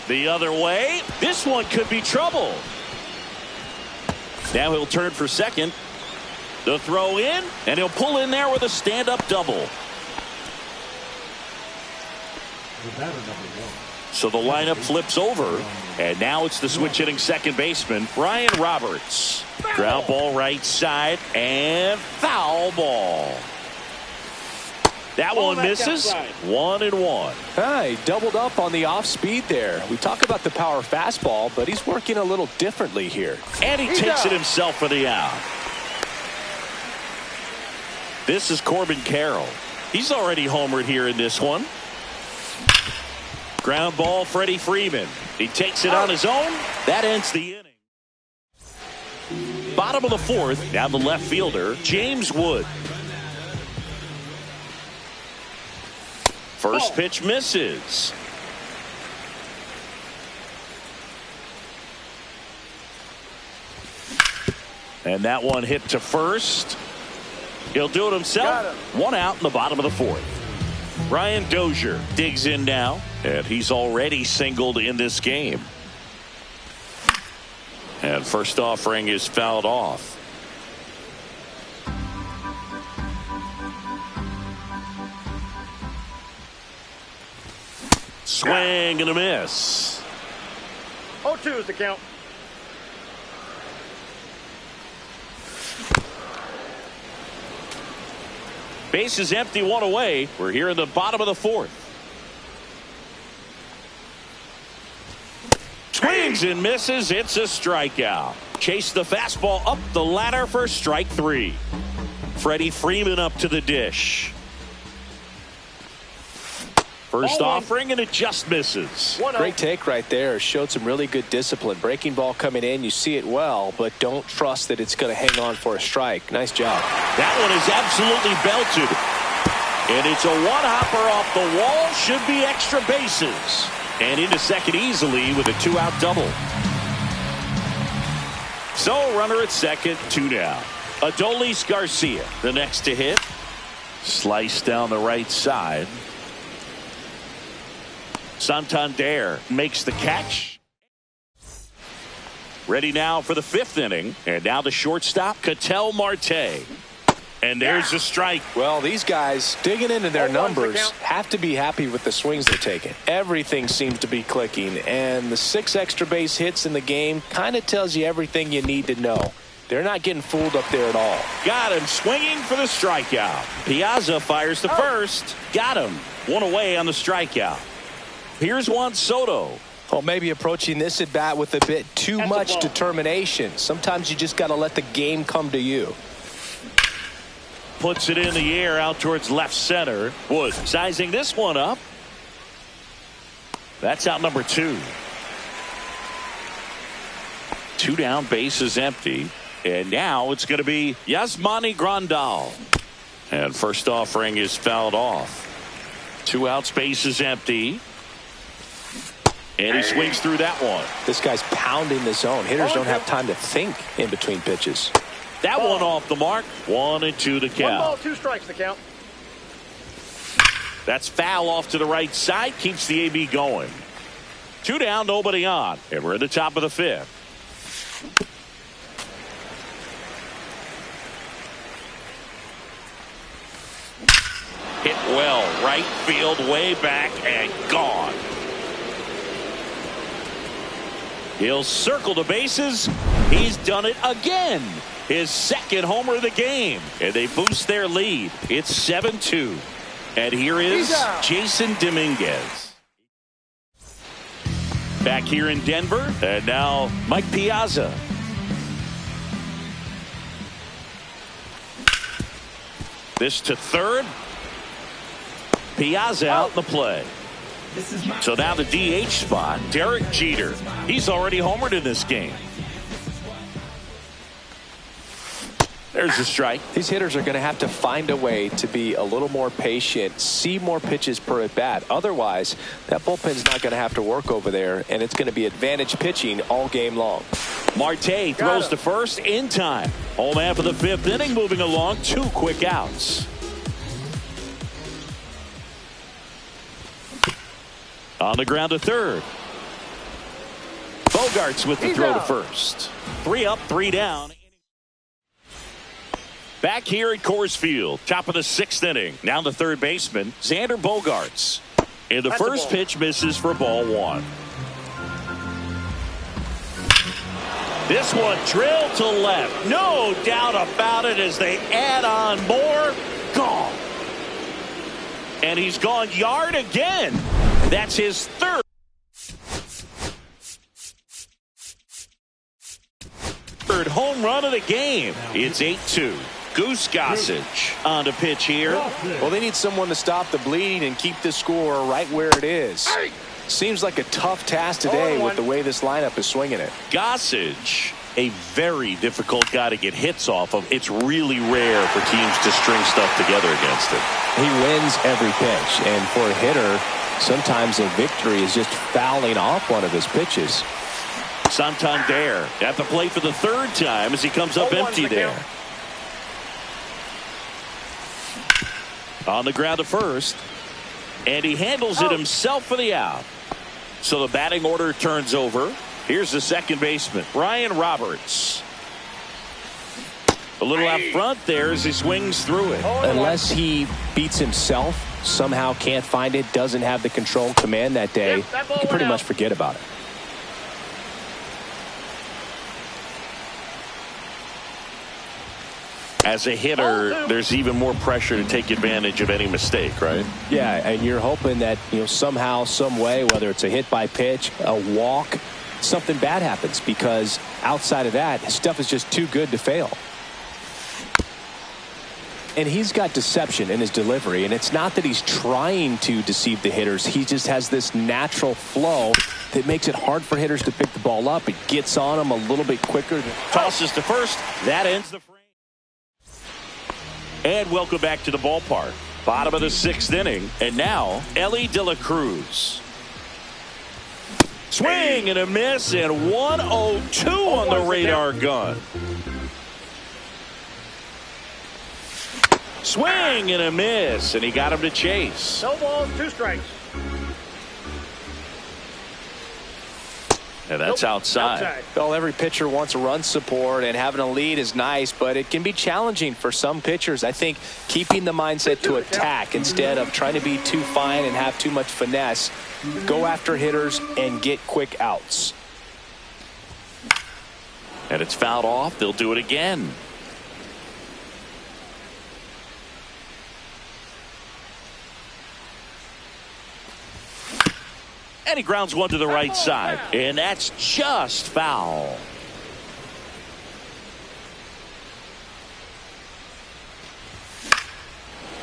The other way. This one could be trouble. Now he'll turn for second. The throw in, and he'll pull in there with a stand-up double. So the lineup flips over, and now it's the switch-hitting second baseman, Brian Roberts. Ground ball right side, and foul ball. That one misses. 1-1. He doubled up on the off speed there. We talk about the power fastball, but he's working a little differently here. And he takes it himself for the out. This is Corbin Carroll. He's already homered here in this one. Ground ball, Freddie Freeman. He takes it on his own. That ends the inning. Bottom of the fourth. Now the left fielder, James Wood. First pitch misses. And that one hit to first. He'll do it himself. One out in the bottom of the fourth. Ryan Dozier digs in now, and he's already singled in this game. And first offering is fouled off. Swing and a miss. 0-2 is the count. Base is empty, one away. We're here in the bottom of the fourth. Swings and misses. It's a strikeout. Chase the fastball up the ladder for strike three. Freddie Freeman up to the dish. First offering, and it just misses. Great take right there. Showed some really good discipline. Breaking ball coming in. You see it well, but don't trust that it's going to hang on for a strike. Nice job. That one is absolutely belted. And it's a one-hopper off the wall. Should be extra bases. And into second easily with a two-out double. So runner at second, 2 down. Adolis Garcia, the next to hit. Slice down the right side. Santander makes the catch. Ready now for the fifth inning. And now the shortstop, Ketel Marte. And there's the strike. Well, these guys digging into their numbers have to be happy with the swings they're taking. Everything seems to be clicking, and the 6 extra base hits in the game kind of tells you everything you need to know. They're not getting fooled up there at all. Got him swinging for the strikeout. Piazza fires to first. Got him. One away on the strikeout. Here's Juan Soto. Well, maybe approaching this at bat with a bit too much determination. Sometimes you just got to let the game come to you. Puts it in the air out towards left center. Wood sizing this one up. That's out number 2. 2 down, base is empty. And now it's going to be Yasmani Grandal. And first offering is fouled off. 2 outs, base is empty. And he swings through that one. This guy's pounding the zone. Hitters don't have time to think in between pitches. That one off the mark. 1-2 the count. 1 ball, 2 strikes the count. That's foul off to the right side. Keeps the AB going. 2 down, nobody on. And we're at the top of the 5th. Hit well. Right field, way back, and gone. He'll circle the bases. He's done it again. His second homer of the game. And they boost their lead. It's 7-2. And here is Jason Dominguez. Back here in Denver. And now Mike Piazza. This to third. Piazza out in the play. So now the DH spot, Derek Jeter. He's already homered in this game. There's the strike. These hitters are going to have to find a way to be a little more patient, see more pitches per at bat. Otherwise, that bullpen's not going to have to work over there, and it's going to be advantage pitching all game long. Marte throws to first in time. Home half of the 5th inning, moving along. 2 quick outs. On the ground to third. Bogaerts with the throw to first. 3 up, 3 down. Back here at Coors Field, top of the 6th inning. Now the third baseman, Xander Bogaerts. And the first pitch misses for ball 1. This one drilled to left. No doubt about it as they add on more. Gone. And he's gone yard again. That's his third home run of the game. It's 8-2. Goose Gossage on the pitch here. Well, they need someone to stop the bleeding and keep this score right where it is. Seems like a tough task today with the way this lineup is swinging it. Gossage, a very difficult guy to get hits off of. It's really rare for teams to string stuff together against him. He wins every pitch, and for a hitter, sometimes a victory is just fouling off one of his pitches. Santander at the plate for the 3rd time as he comes up empty there. On the ground to first, and he handles it himself for the out. So the batting order turns over. Here's the second baseman, Ryan Roberts. A little out front there as he swings through it. Unless he beats himself, somehow can't find it, doesn't have the control command that day, you can pretty much forget about it. As a hitter, there's even more pressure to take advantage of any mistake, right? Yeah, and you're hoping that, somehow, some way, whether it's a hit by pitch, a walk, something bad happens, because outside of that, his stuff is just too good to fail. And he's got deception in his delivery, and it's not that he's trying to deceive the hitters. He just has this natural flow that makes it hard for hitters to pick the ball up. It gets on them a little bit quicker. Tosses to first. That ends the frame. And welcome back to the ballpark. Bottom of the 6th inning. And now, Elly De La Cruz. Swing and a miss, and 102 on the radar gun. Swing and a miss, and he got him to chase. No balls, 2 strikes. And that's outside. Well, every pitcher wants a run support, and having a lead is nice, but it can be challenging for some pitchers. I think keeping the mindset to attack instead of trying to be too fine and have too much finesse, go after hitters and get quick outs. And it's fouled off. They'll do it again. And he grounds one to the right side. And that's just foul.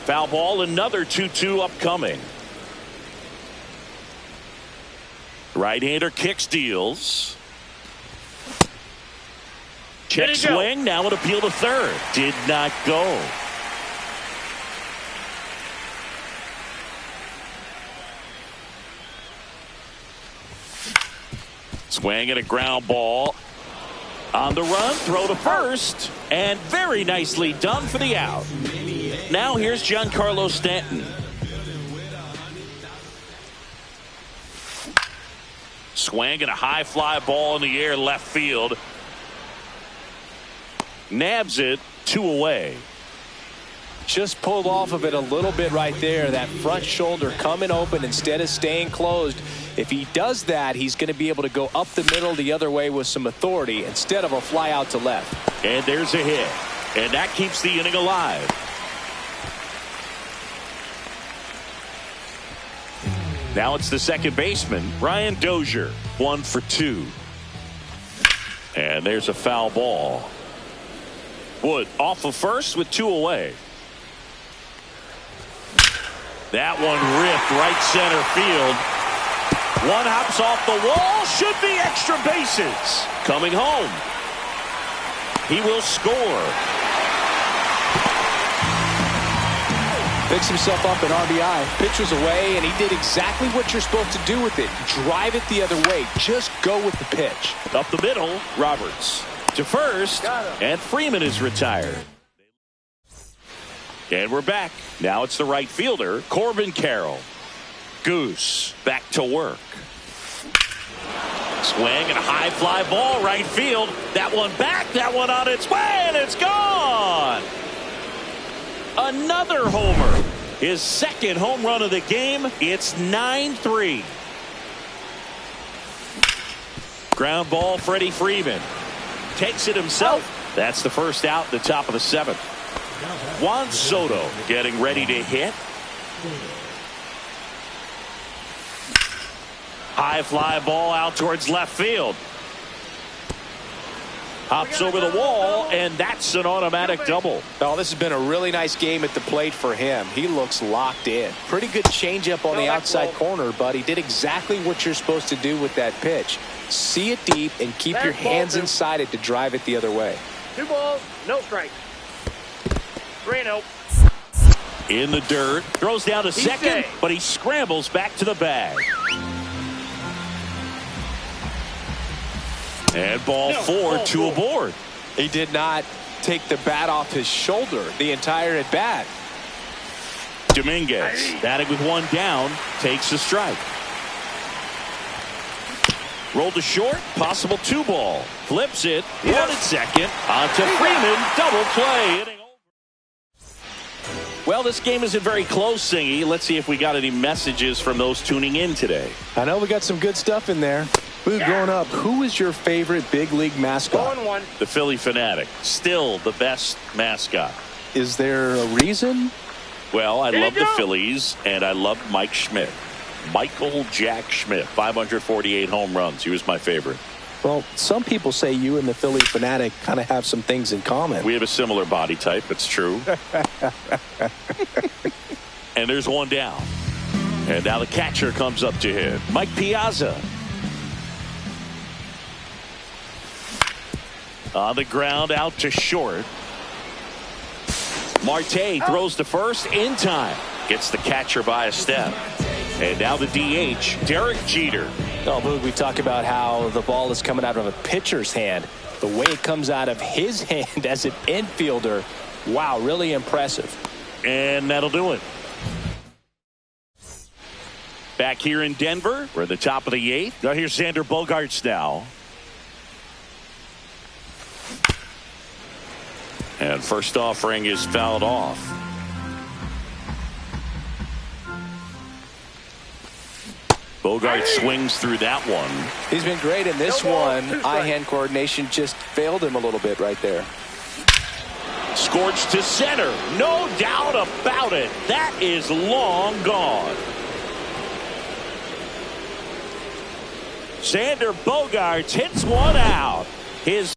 Foul ball, another 2-2 upcoming. Right-hander kicks, deals. Check swing, now an appeal to third. Did not go. Swing and a ground ball. On the run, throw to first. And very nicely done for the out. Now here's Giancarlo Stanton. Swing and a high fly ball in the air left field. Nabs it, 2 away. Just pulled off of it a little bit right there. That front shoulder coming open instead of staying closed. If he does that, he's going to be able to go up the middle the other way with some authority instead of a fly out to left. And there's a hit. And that keeps the inning alive. Now it's the second baseman, Brian Dozier. 1 for 2. And there's a foul ball. Wood off of first with 2 away. That one ripped right center field. One hops off the wall. Should be extra bases. Coming home. He will score. Picks himself up an RBI. Pitch was away, and he did exactly what you're supposed to do with it. Drive it the other way. Just go with the pitch. Up the middle, Roberts to first, and Freeman is retired. And we're back. Now it's the right fielder, Corbin Carroll. Goose back to work. Swing and a high fly ball right field. That one back, that one on its way, and it's gone. Another homer. His second home run of the game. It's 9-3. Ground ball, Freddie Freeman. Takes it himself. That's the first out, the top of the seventh. Juan Soto getting ready to hit. High fly ball out towards left field. Hops over the wall, and that's an automatic double. Oh, this has been a really nice game at the plate for him. He looks locked in. Pretty good changeup on the outside corner, but he did exactly what you're supposed to do with that pitch. See it deep and keep your hands inside it to drive it the other way. 2 balls, no strikes. 3-0. In the dirt, throws down to second, but he scrambles back to the bag. And ball 4, 2 aboard. He did not take the bat off his shoulder the entire at bat. Dominguez, batting with 1 down, takes a strike. Rolled to short, possible 2 ball. Flips it, 1 at second. On to Freeman, double play. Well, this game isn't very close, Singy. Let's see if we got any messages from those tuning in today. I know we got some good stuff in there. Boog, growing up, who is your favorite big league mascot? 1-1. The Philly Fanatic, still the best mascot. Is there a reason? Well, I love the Phillies, and I love Mike Schmidt. Michael Jack Schmidt, 548 home runs. He was my favorite. Well, some people say you and the Philly Fanatic kind of have some things in common. We have a similar body type. It's true. And there's 1 down. And now the catcher comes up to hit. Mike Piazza. On the ground, out to short. Marte throws to first in time. Gets the catcher by a step. And now the DH, Derek Jeter. Oh, Boog, we talk about how the ball is coming out of a pitcher's hand. The way it comes out of his hand as an infielder, wow, really impressive. And that'll do it. Back here in Denver, we're at the top of the 8th. Now here's Xander Bogaerts now. And first offering is fouled off. Bogaerts swings through that one. He's been great in this one. Eye-hand coordination just failed him a little bit right there. Scorched to center. No doubt about it. That is long gone. Xander Bogaerts hits one out. His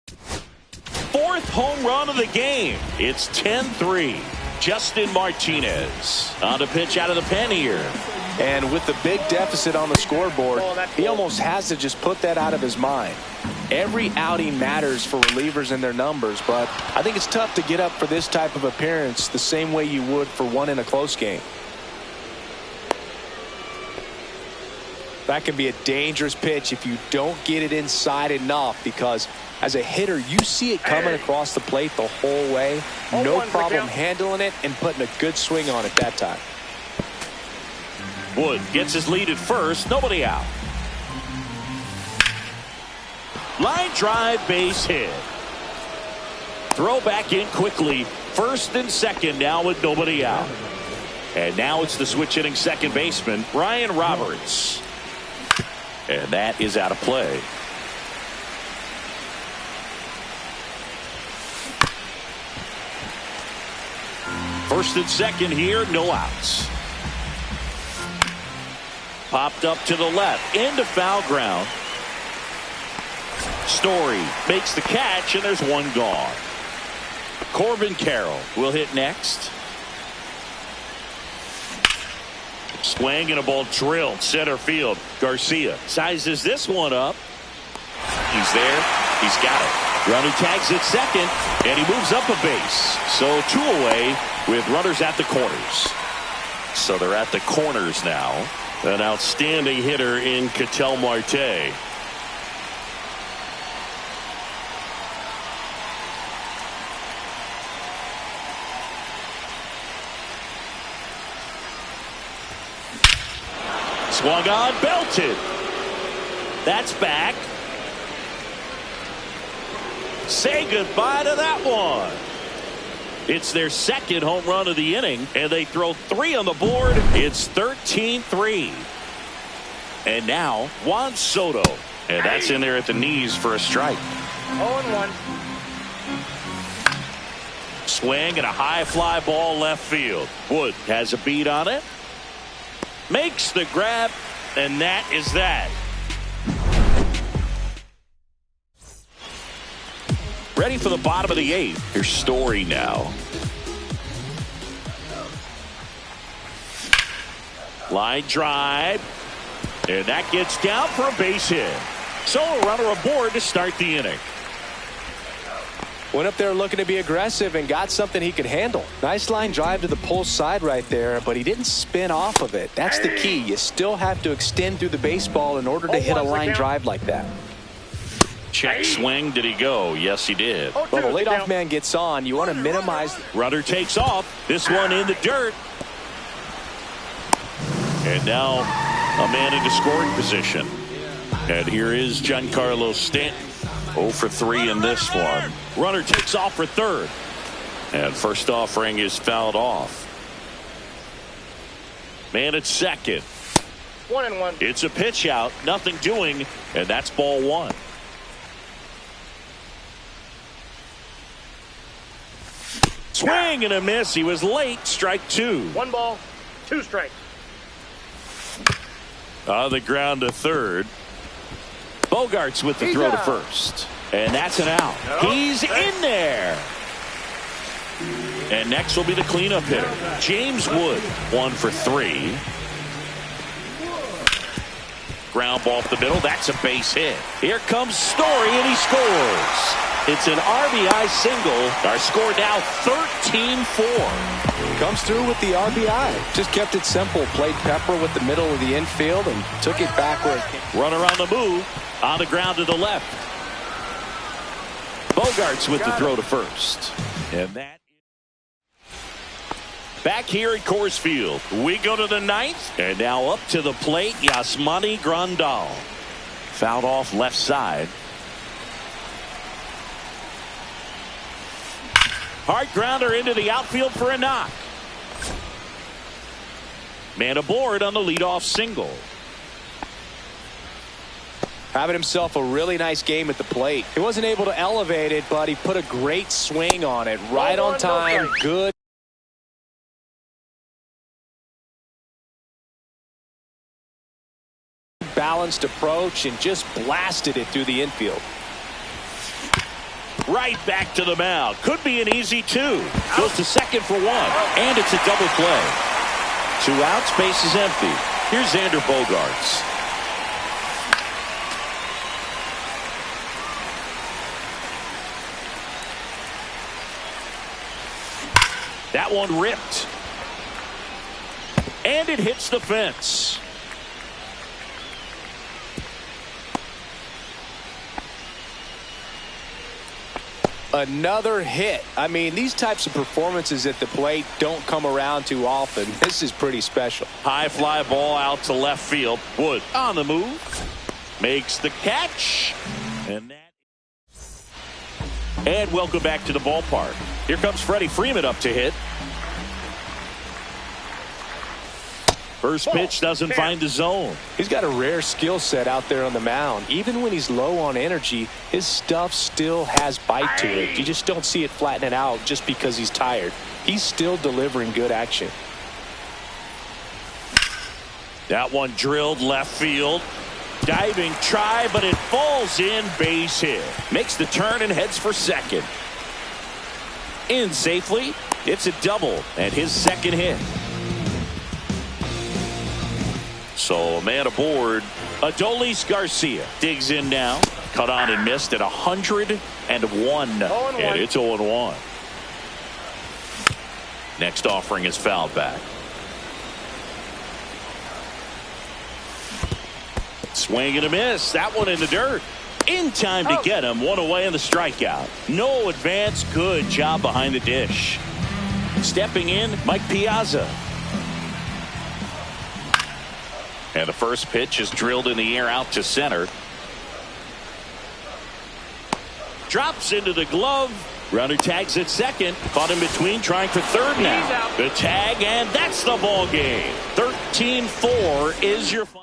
4th home run of the game. It's 10-3. Justin Martinez on the pitch out of the pen here. And with the big deficit on the scoreboard, he almost has to just put that out of his mind. Every outing matters for relievers and their numbers, but I think it's tough to get up for this type of appearance the same way you would for one in a close game. That can be a dangerous pitch if you don't get it inside enough, because as a hitter, you see it coming across the plate the whole way. No problem handling it and putting a good swing on it that time. Wood gets his lead at first. Nobody out. Line drive, base hit. Throw back in quickly. First and second now with nobody out. And now it's the switch hitting second baseman, Ryan Roberts. And that is out of play. First and second here, no outs. Popped up to the left, into foul ground. Story makes the catch, and there's one gone. Corbin Carroll will hit next. Swing and a ball drilled center field. Garcia sizes this one up. He's there. He's got it. Runner tags at second, and he moves up a base. So 2 away with runners at the corners. So they're at the corners now. An outstanding hitter in Ketel Marte. Swung on, belted. That's back. Say goodbye to that one. It's their second home run of the inning, and they throw 3 on the board. It's 13-3. And now Juan Soto. And that's in there at the knees for a strike. 0-1. Swing and a high fly ball left field. Wood has a beat on it. Makes the grab, and that is that. Ready for the bottom of the 8th. Here's Story now. Line drive. And that gets down for a base hit. So a runner aboard to start the inning. Went up there looking to be aggressive and got something he could handle. Nice line drive to the pull side right there, but he didn't spin off of it. That's the key. You still have to extend through the baseball in order to hit a line drive like that. Check swing. Did he go? Yes, he did. Well, the leadoff man gets on. You want to minimize. Runner takes off. This one in the dirt. And now a man into scoring position. And here is Giancarlo Stanton. 0 for 3 in this one. Runner takes off for third. And first offering is fouled off. Man at second. 1-1. It's a pitch out. Nothing doing. And that's ball 1. Swing and a miss. He was late. Strike 2. 1 ball, 2 strikes. On the ground to third. Bogarts with the throw to first. And that's an out. He's in there. And next will be the cleanup hitter, James Wood. 1 for 3. Ground ball up the middle. That's a base hit. Here comes Story, and he scores. It's an RBI single. Our score now 13-4. Comes through with the RBI. Just kept it simple. Played Pepper with the middle of the infield and took it back where it came. Runner on the move. On the ground to the left. Bogarts with the throw to first. And that. Back here at Coors Field. We go to the 9th. And now up to the plate, Yasmani Grandal. Fouled off left side. Hard grounder into the outfield for a knock. Man aboard on the leadoff single. Having himself a really nice game at the plate. He wasn't able to elevate it, but he put a great swing on it. Right on time. Good. Balanced approach and just blasted it through the infield. Right back to the mound. Could be an easy 2. Goes to second for 1. And it's a double play. 2 outs, base is empty. Here's Xander Bogarts. That one ripped. And it hits the fence. Another hit. I mean, these types of performances at the plate don't come around too often. This is pretty special. High fly ball out to left field. Wood on the move. Makes the catch. And welcome back to the ballpark. Here comes Freddie Freeman up to hit. First pitch doesn't find the zone. He's got a rare skill set out there on the mound. Even when he's low on energy, his stuff still has bite to it. You just don't see it flattening out just because he's tired. He's still delivering good action. That one drilled left field. Diving try, but it falls in. Base hit. Makes the turn and heads for second. In safely. It's a double and his second hit. So a man aboard. Adolis Garcia digs in now. Cut on and missed at 101. And it's 0-1. Next offering is fouled back. Swing and a miss. That one in the dirt. In time to get him. 1 away on the strikeout. No advance. Good job behind the dish. Stepping in, Mike Piazza. And the first pitch is drilled in the air out to center. Drops into the glove. Runner tags at second. Caught in between, trying for third now. The tag, and that's the ball game. 13-4 is your final.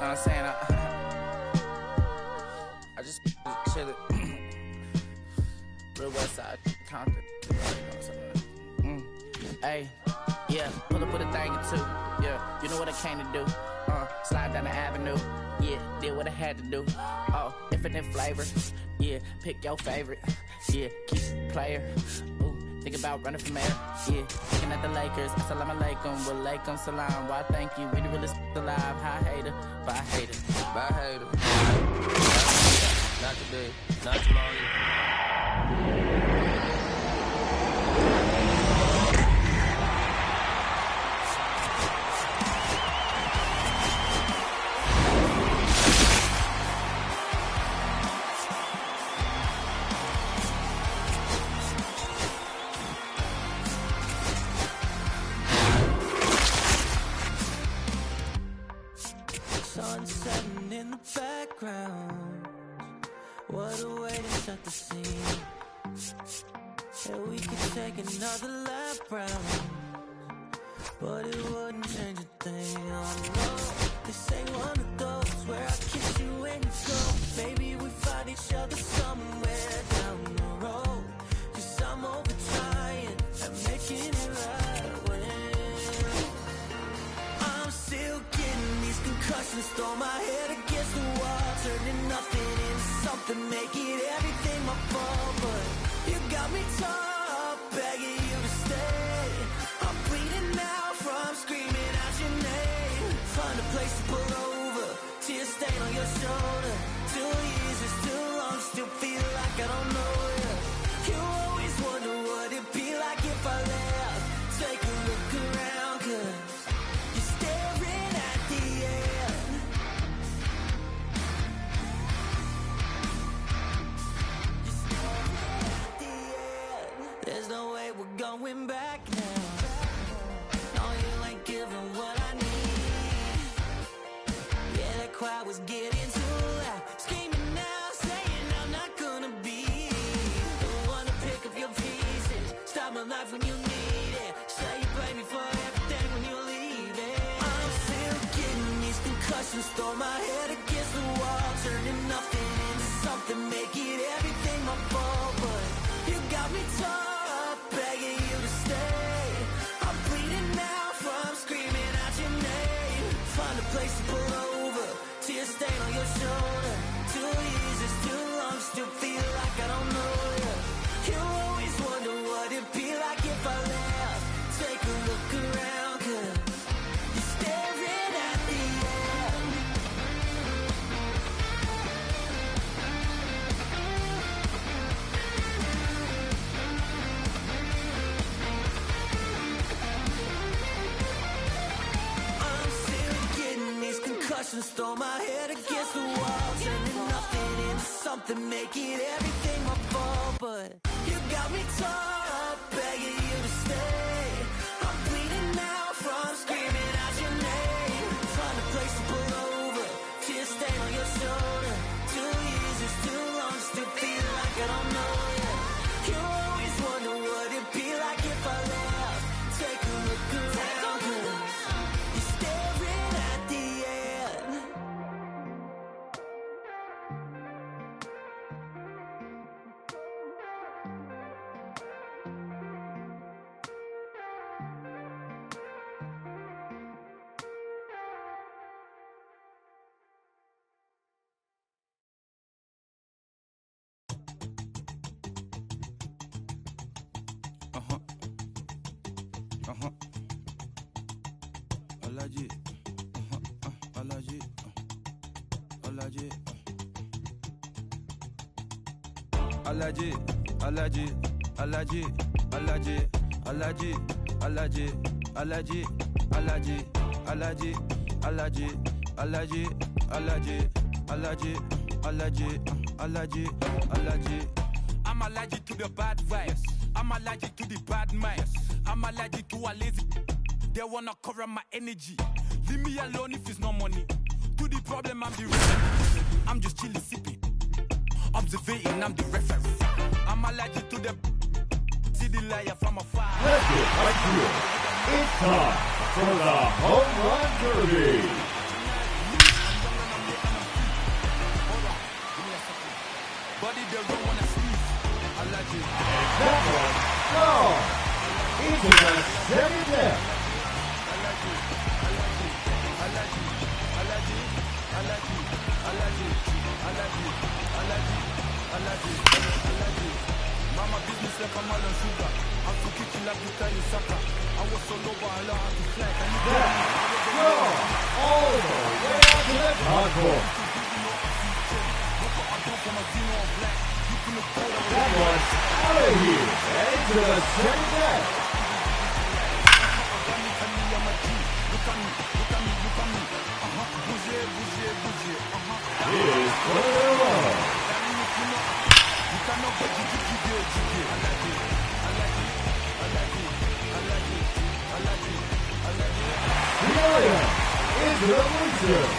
I'm saying I just chill it. Real West Side Compton. Hey, yeah, pull up with a thing or two. Yeah, you know what I came to do. Slide down the avenue. Yeah, did what I had to do. Oh, infinite flavor. Yeah, pick your favorite. Yeah, keep it player. Ooh. Think about running from air, yeah. Looking at the Lakers, assalamu alaikum, walaikum salam. Why thank you, we the realest alive. Hi hater, bye hater, bye hater. Not today, not tomorrow. Sun setting in the background. What a way to set the scene. Yeah, we could take another lap round, but it wouldn't change a thing. Oh no, this ain't one of those where I kiss you when you go. Maybe we find each other somewhere down the road. 'Cause I'm over trying and making it right when I'm still getting these concussions. Throw my head against the wall, turning nothing into something, make it everything my fault. But you got me top, begging you to stay. I'm bleeding now from screaming out your name. Find a place to pull over, tear stain on your shoulder. 2 years is too long, still feel like I don't know you. You always wonder what it'd be like if I left. Take a look around, 'cause you're staring at the end. You're staring at the end. There's no way we're going back now. No, you ain't giving what I need. Yeah, that crowd was getting too loud. Screaming now, saying I'm not gonna be the one to pick up your pieces. Stop my life when you need it. Say you blame me for everything when you're leaving. I'm still getting these concussions. Throw my head against the wall, turning nothing into something, make it everything my fault. But you got me tore up, begging you to stay. I'm bleeding now from screaming out your name. Find a place to pull over, tear stain on your shoulder. 2 years is too long, still feel like I don't know you. You always wonder what it'd be like if I left. Take a look around, 'cause you're staring at the end. I'm still getting these concussions. Throw my head against the wall, turning nothing into something, make it everything my fault. But you got me tore up, begging you to stay. I'm bleeding now from screaming out your name. Find a place to pull over, tear stain on your shoulder. 2 years is too long, still feel like I don't know you. You always wonder what it'd be like if I left. Take a look around, 'cause you're staring at the end. Alaji, Alaji, Alaji, Alaji, Alaji, Alaji, Alaji, Alaji, Alaji, Alaji, Alaji, Alaji, Alaji, Alaji, Alaji, Alaji, Alaji, Alaji, Alaji. I'm allergic to the bad vibes. I'm allergic to the bad minds. I'm allergic to a lazy. They wanna cover my energy. Leave me alone if it's no money. To the problem, I'm the referee. I'm just chilling, sipping. Observating, I'm the referee. I'm allergic to the see the liar from afar. Let's get right here. It's time for the Home Run Derby. Body they don't wanna sneeze. Allergic. That one, gone. Into the second deck. Allergic. Allergic. Allergic. Allergic. Allergic. Allergic. Allergic. Allergic. Allergic. Allergic. Mama business like I'm all on sugar. I'm too kicky like to tell you sucker. I was so low but I learned how to fly. Can you That gone. All the way out to the concourse. That one's out of here and into the second deck. It is further along. Celia into the bleachers.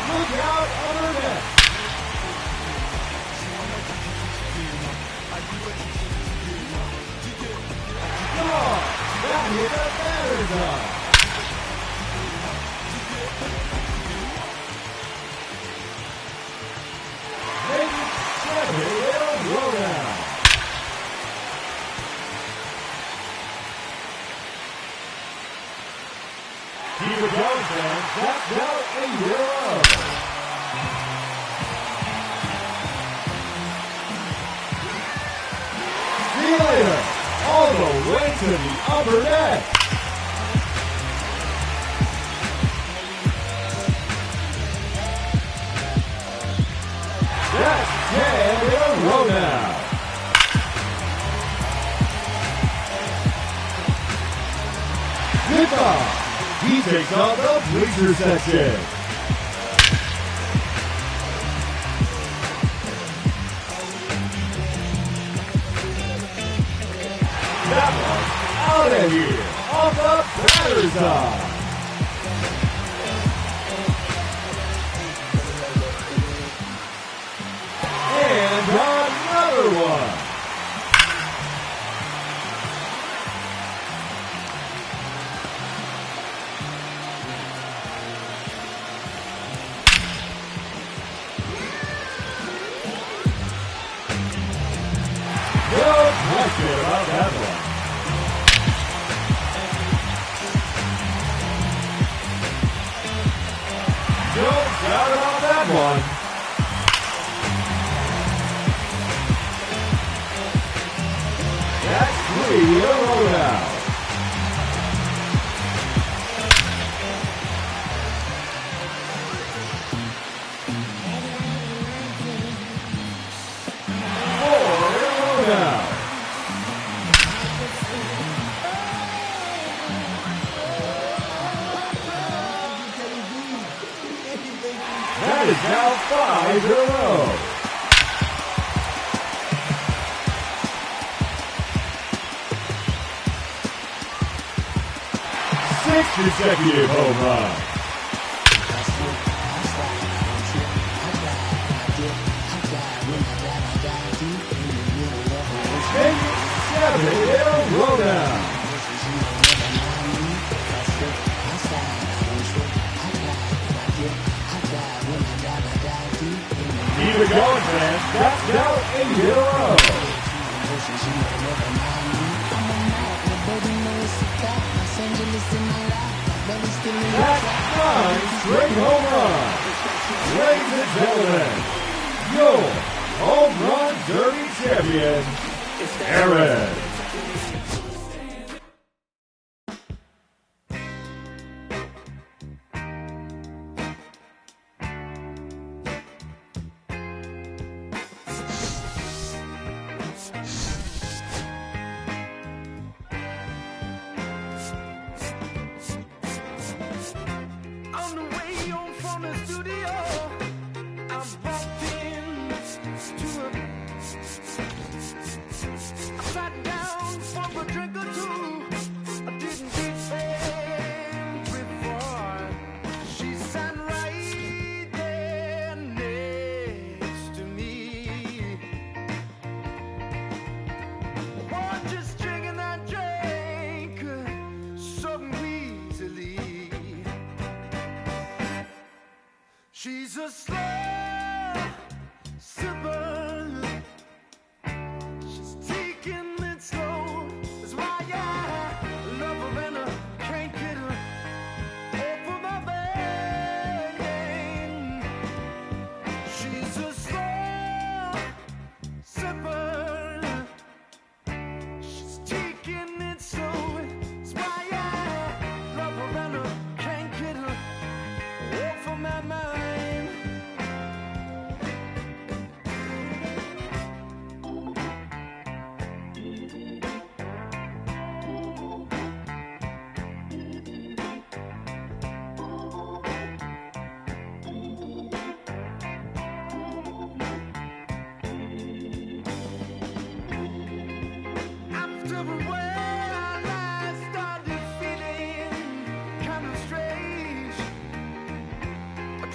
Look out under net. Oh, that hit the batter's eye. Making 7 in a row now. Keep it going, fans. That's now 8 in a row. See you later. All the way to the upper deck. That's 10 in a row now. Goodbye. He takes on the bleacher section. That one's out of here, off the batter's eye. And another one. No question about that one. No doubt about that one. That's 3 in a row now. Now. That is now 5 in a row. 6 consecutive home runs. Making 7 in a row now. Keep it going, fans. That's now 8 in a row. That's 9 straight home runs. Ladies and gentlemen, your Home Run Derby champion, Aaron. On the way home from the studio, sipper. She's taking it slow. It's why I love her and I can't get her off of my mind.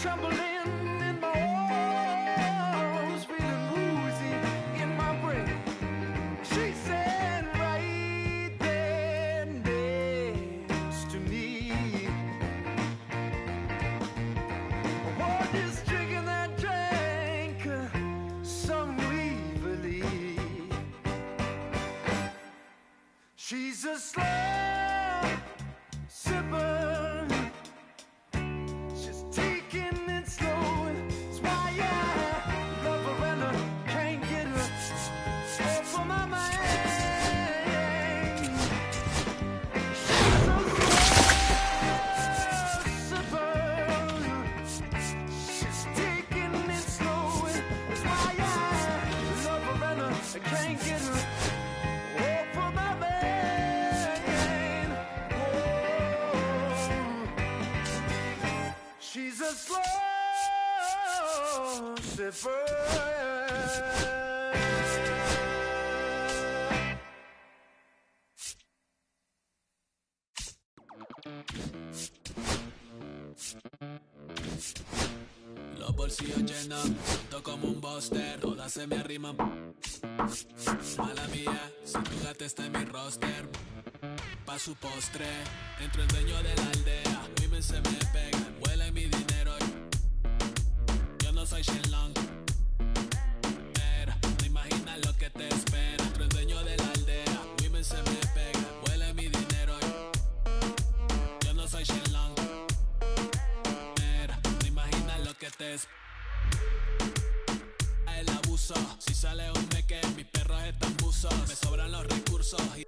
Trembling in my arms, feeling woozy in my brain. She said right there next to me, what is drinking that drink so evilly? She's a slow sipper. She's a slow sipper. Los bolsillos llenos, siento como un buster, todas se me arriman. Mala mía, si tu gata está en mi roster. Pa' su postre, entro el dueño de la aldea. Women se me pegan, huelen mi dinero. Yo no soy Shenlong. Mira, no imaginas lo que te espera. Entro el dueño de la aldea. Women se me pegan, huelen mi dinero. Yo no soy Shenlong. Mira, no imaginas lo que te espera. El abuso, si sale un meque, mis perros están buzos. Me sobran los recursos y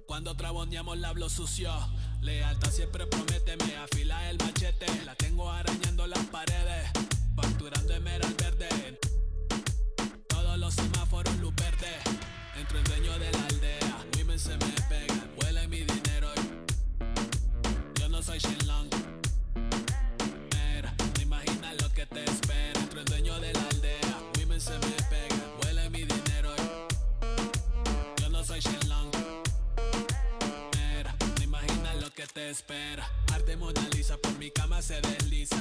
cuando traboneamos la hablo sucio. Lealtad siempre prométeme, afila el machete. La tengo arañando las paredes, facturando emerald verde. Todos los semáforos luz verde. Entro el dueño de la aldea. Women se me pegan, huele mi dinero. Yo no soy Shenlong. Mira, no imaginas lo que te espera. Entro el dueño de la aldea. Women se me pegan, huele mi dinero. Yo no soy Shenlong. Que te espera. Arte Mona Lisa por mi cama se desliza.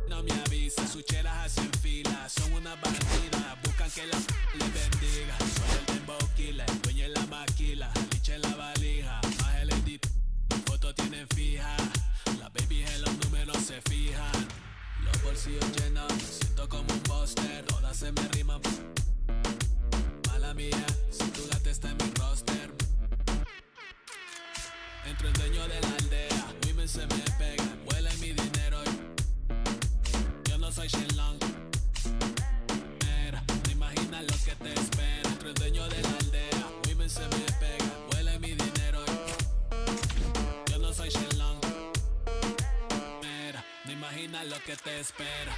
No me avisa, sus chelas hacen fila. Son una bandida, buscan que la les bendiga. Soy el dembow killer, dueño en la maquila. Liche en la valija, más el edit. Fotos tienen fija. Las babies en los números se fijan. Los bolsillos llenos, siento como un buster. Todas se me riman. Mala mía, si tu gata está en mi roster. Entro el dueño de la aldea. Women se me pegan, huelen mi dinero. Yo no soy Shenlong. Mira, no imaginas lo que te espera. Entro el dueño de la aldea. Women se me pegan, huelen mi dinero. Yo no soy Shenlong. Mira, no imaginas lo que te espera.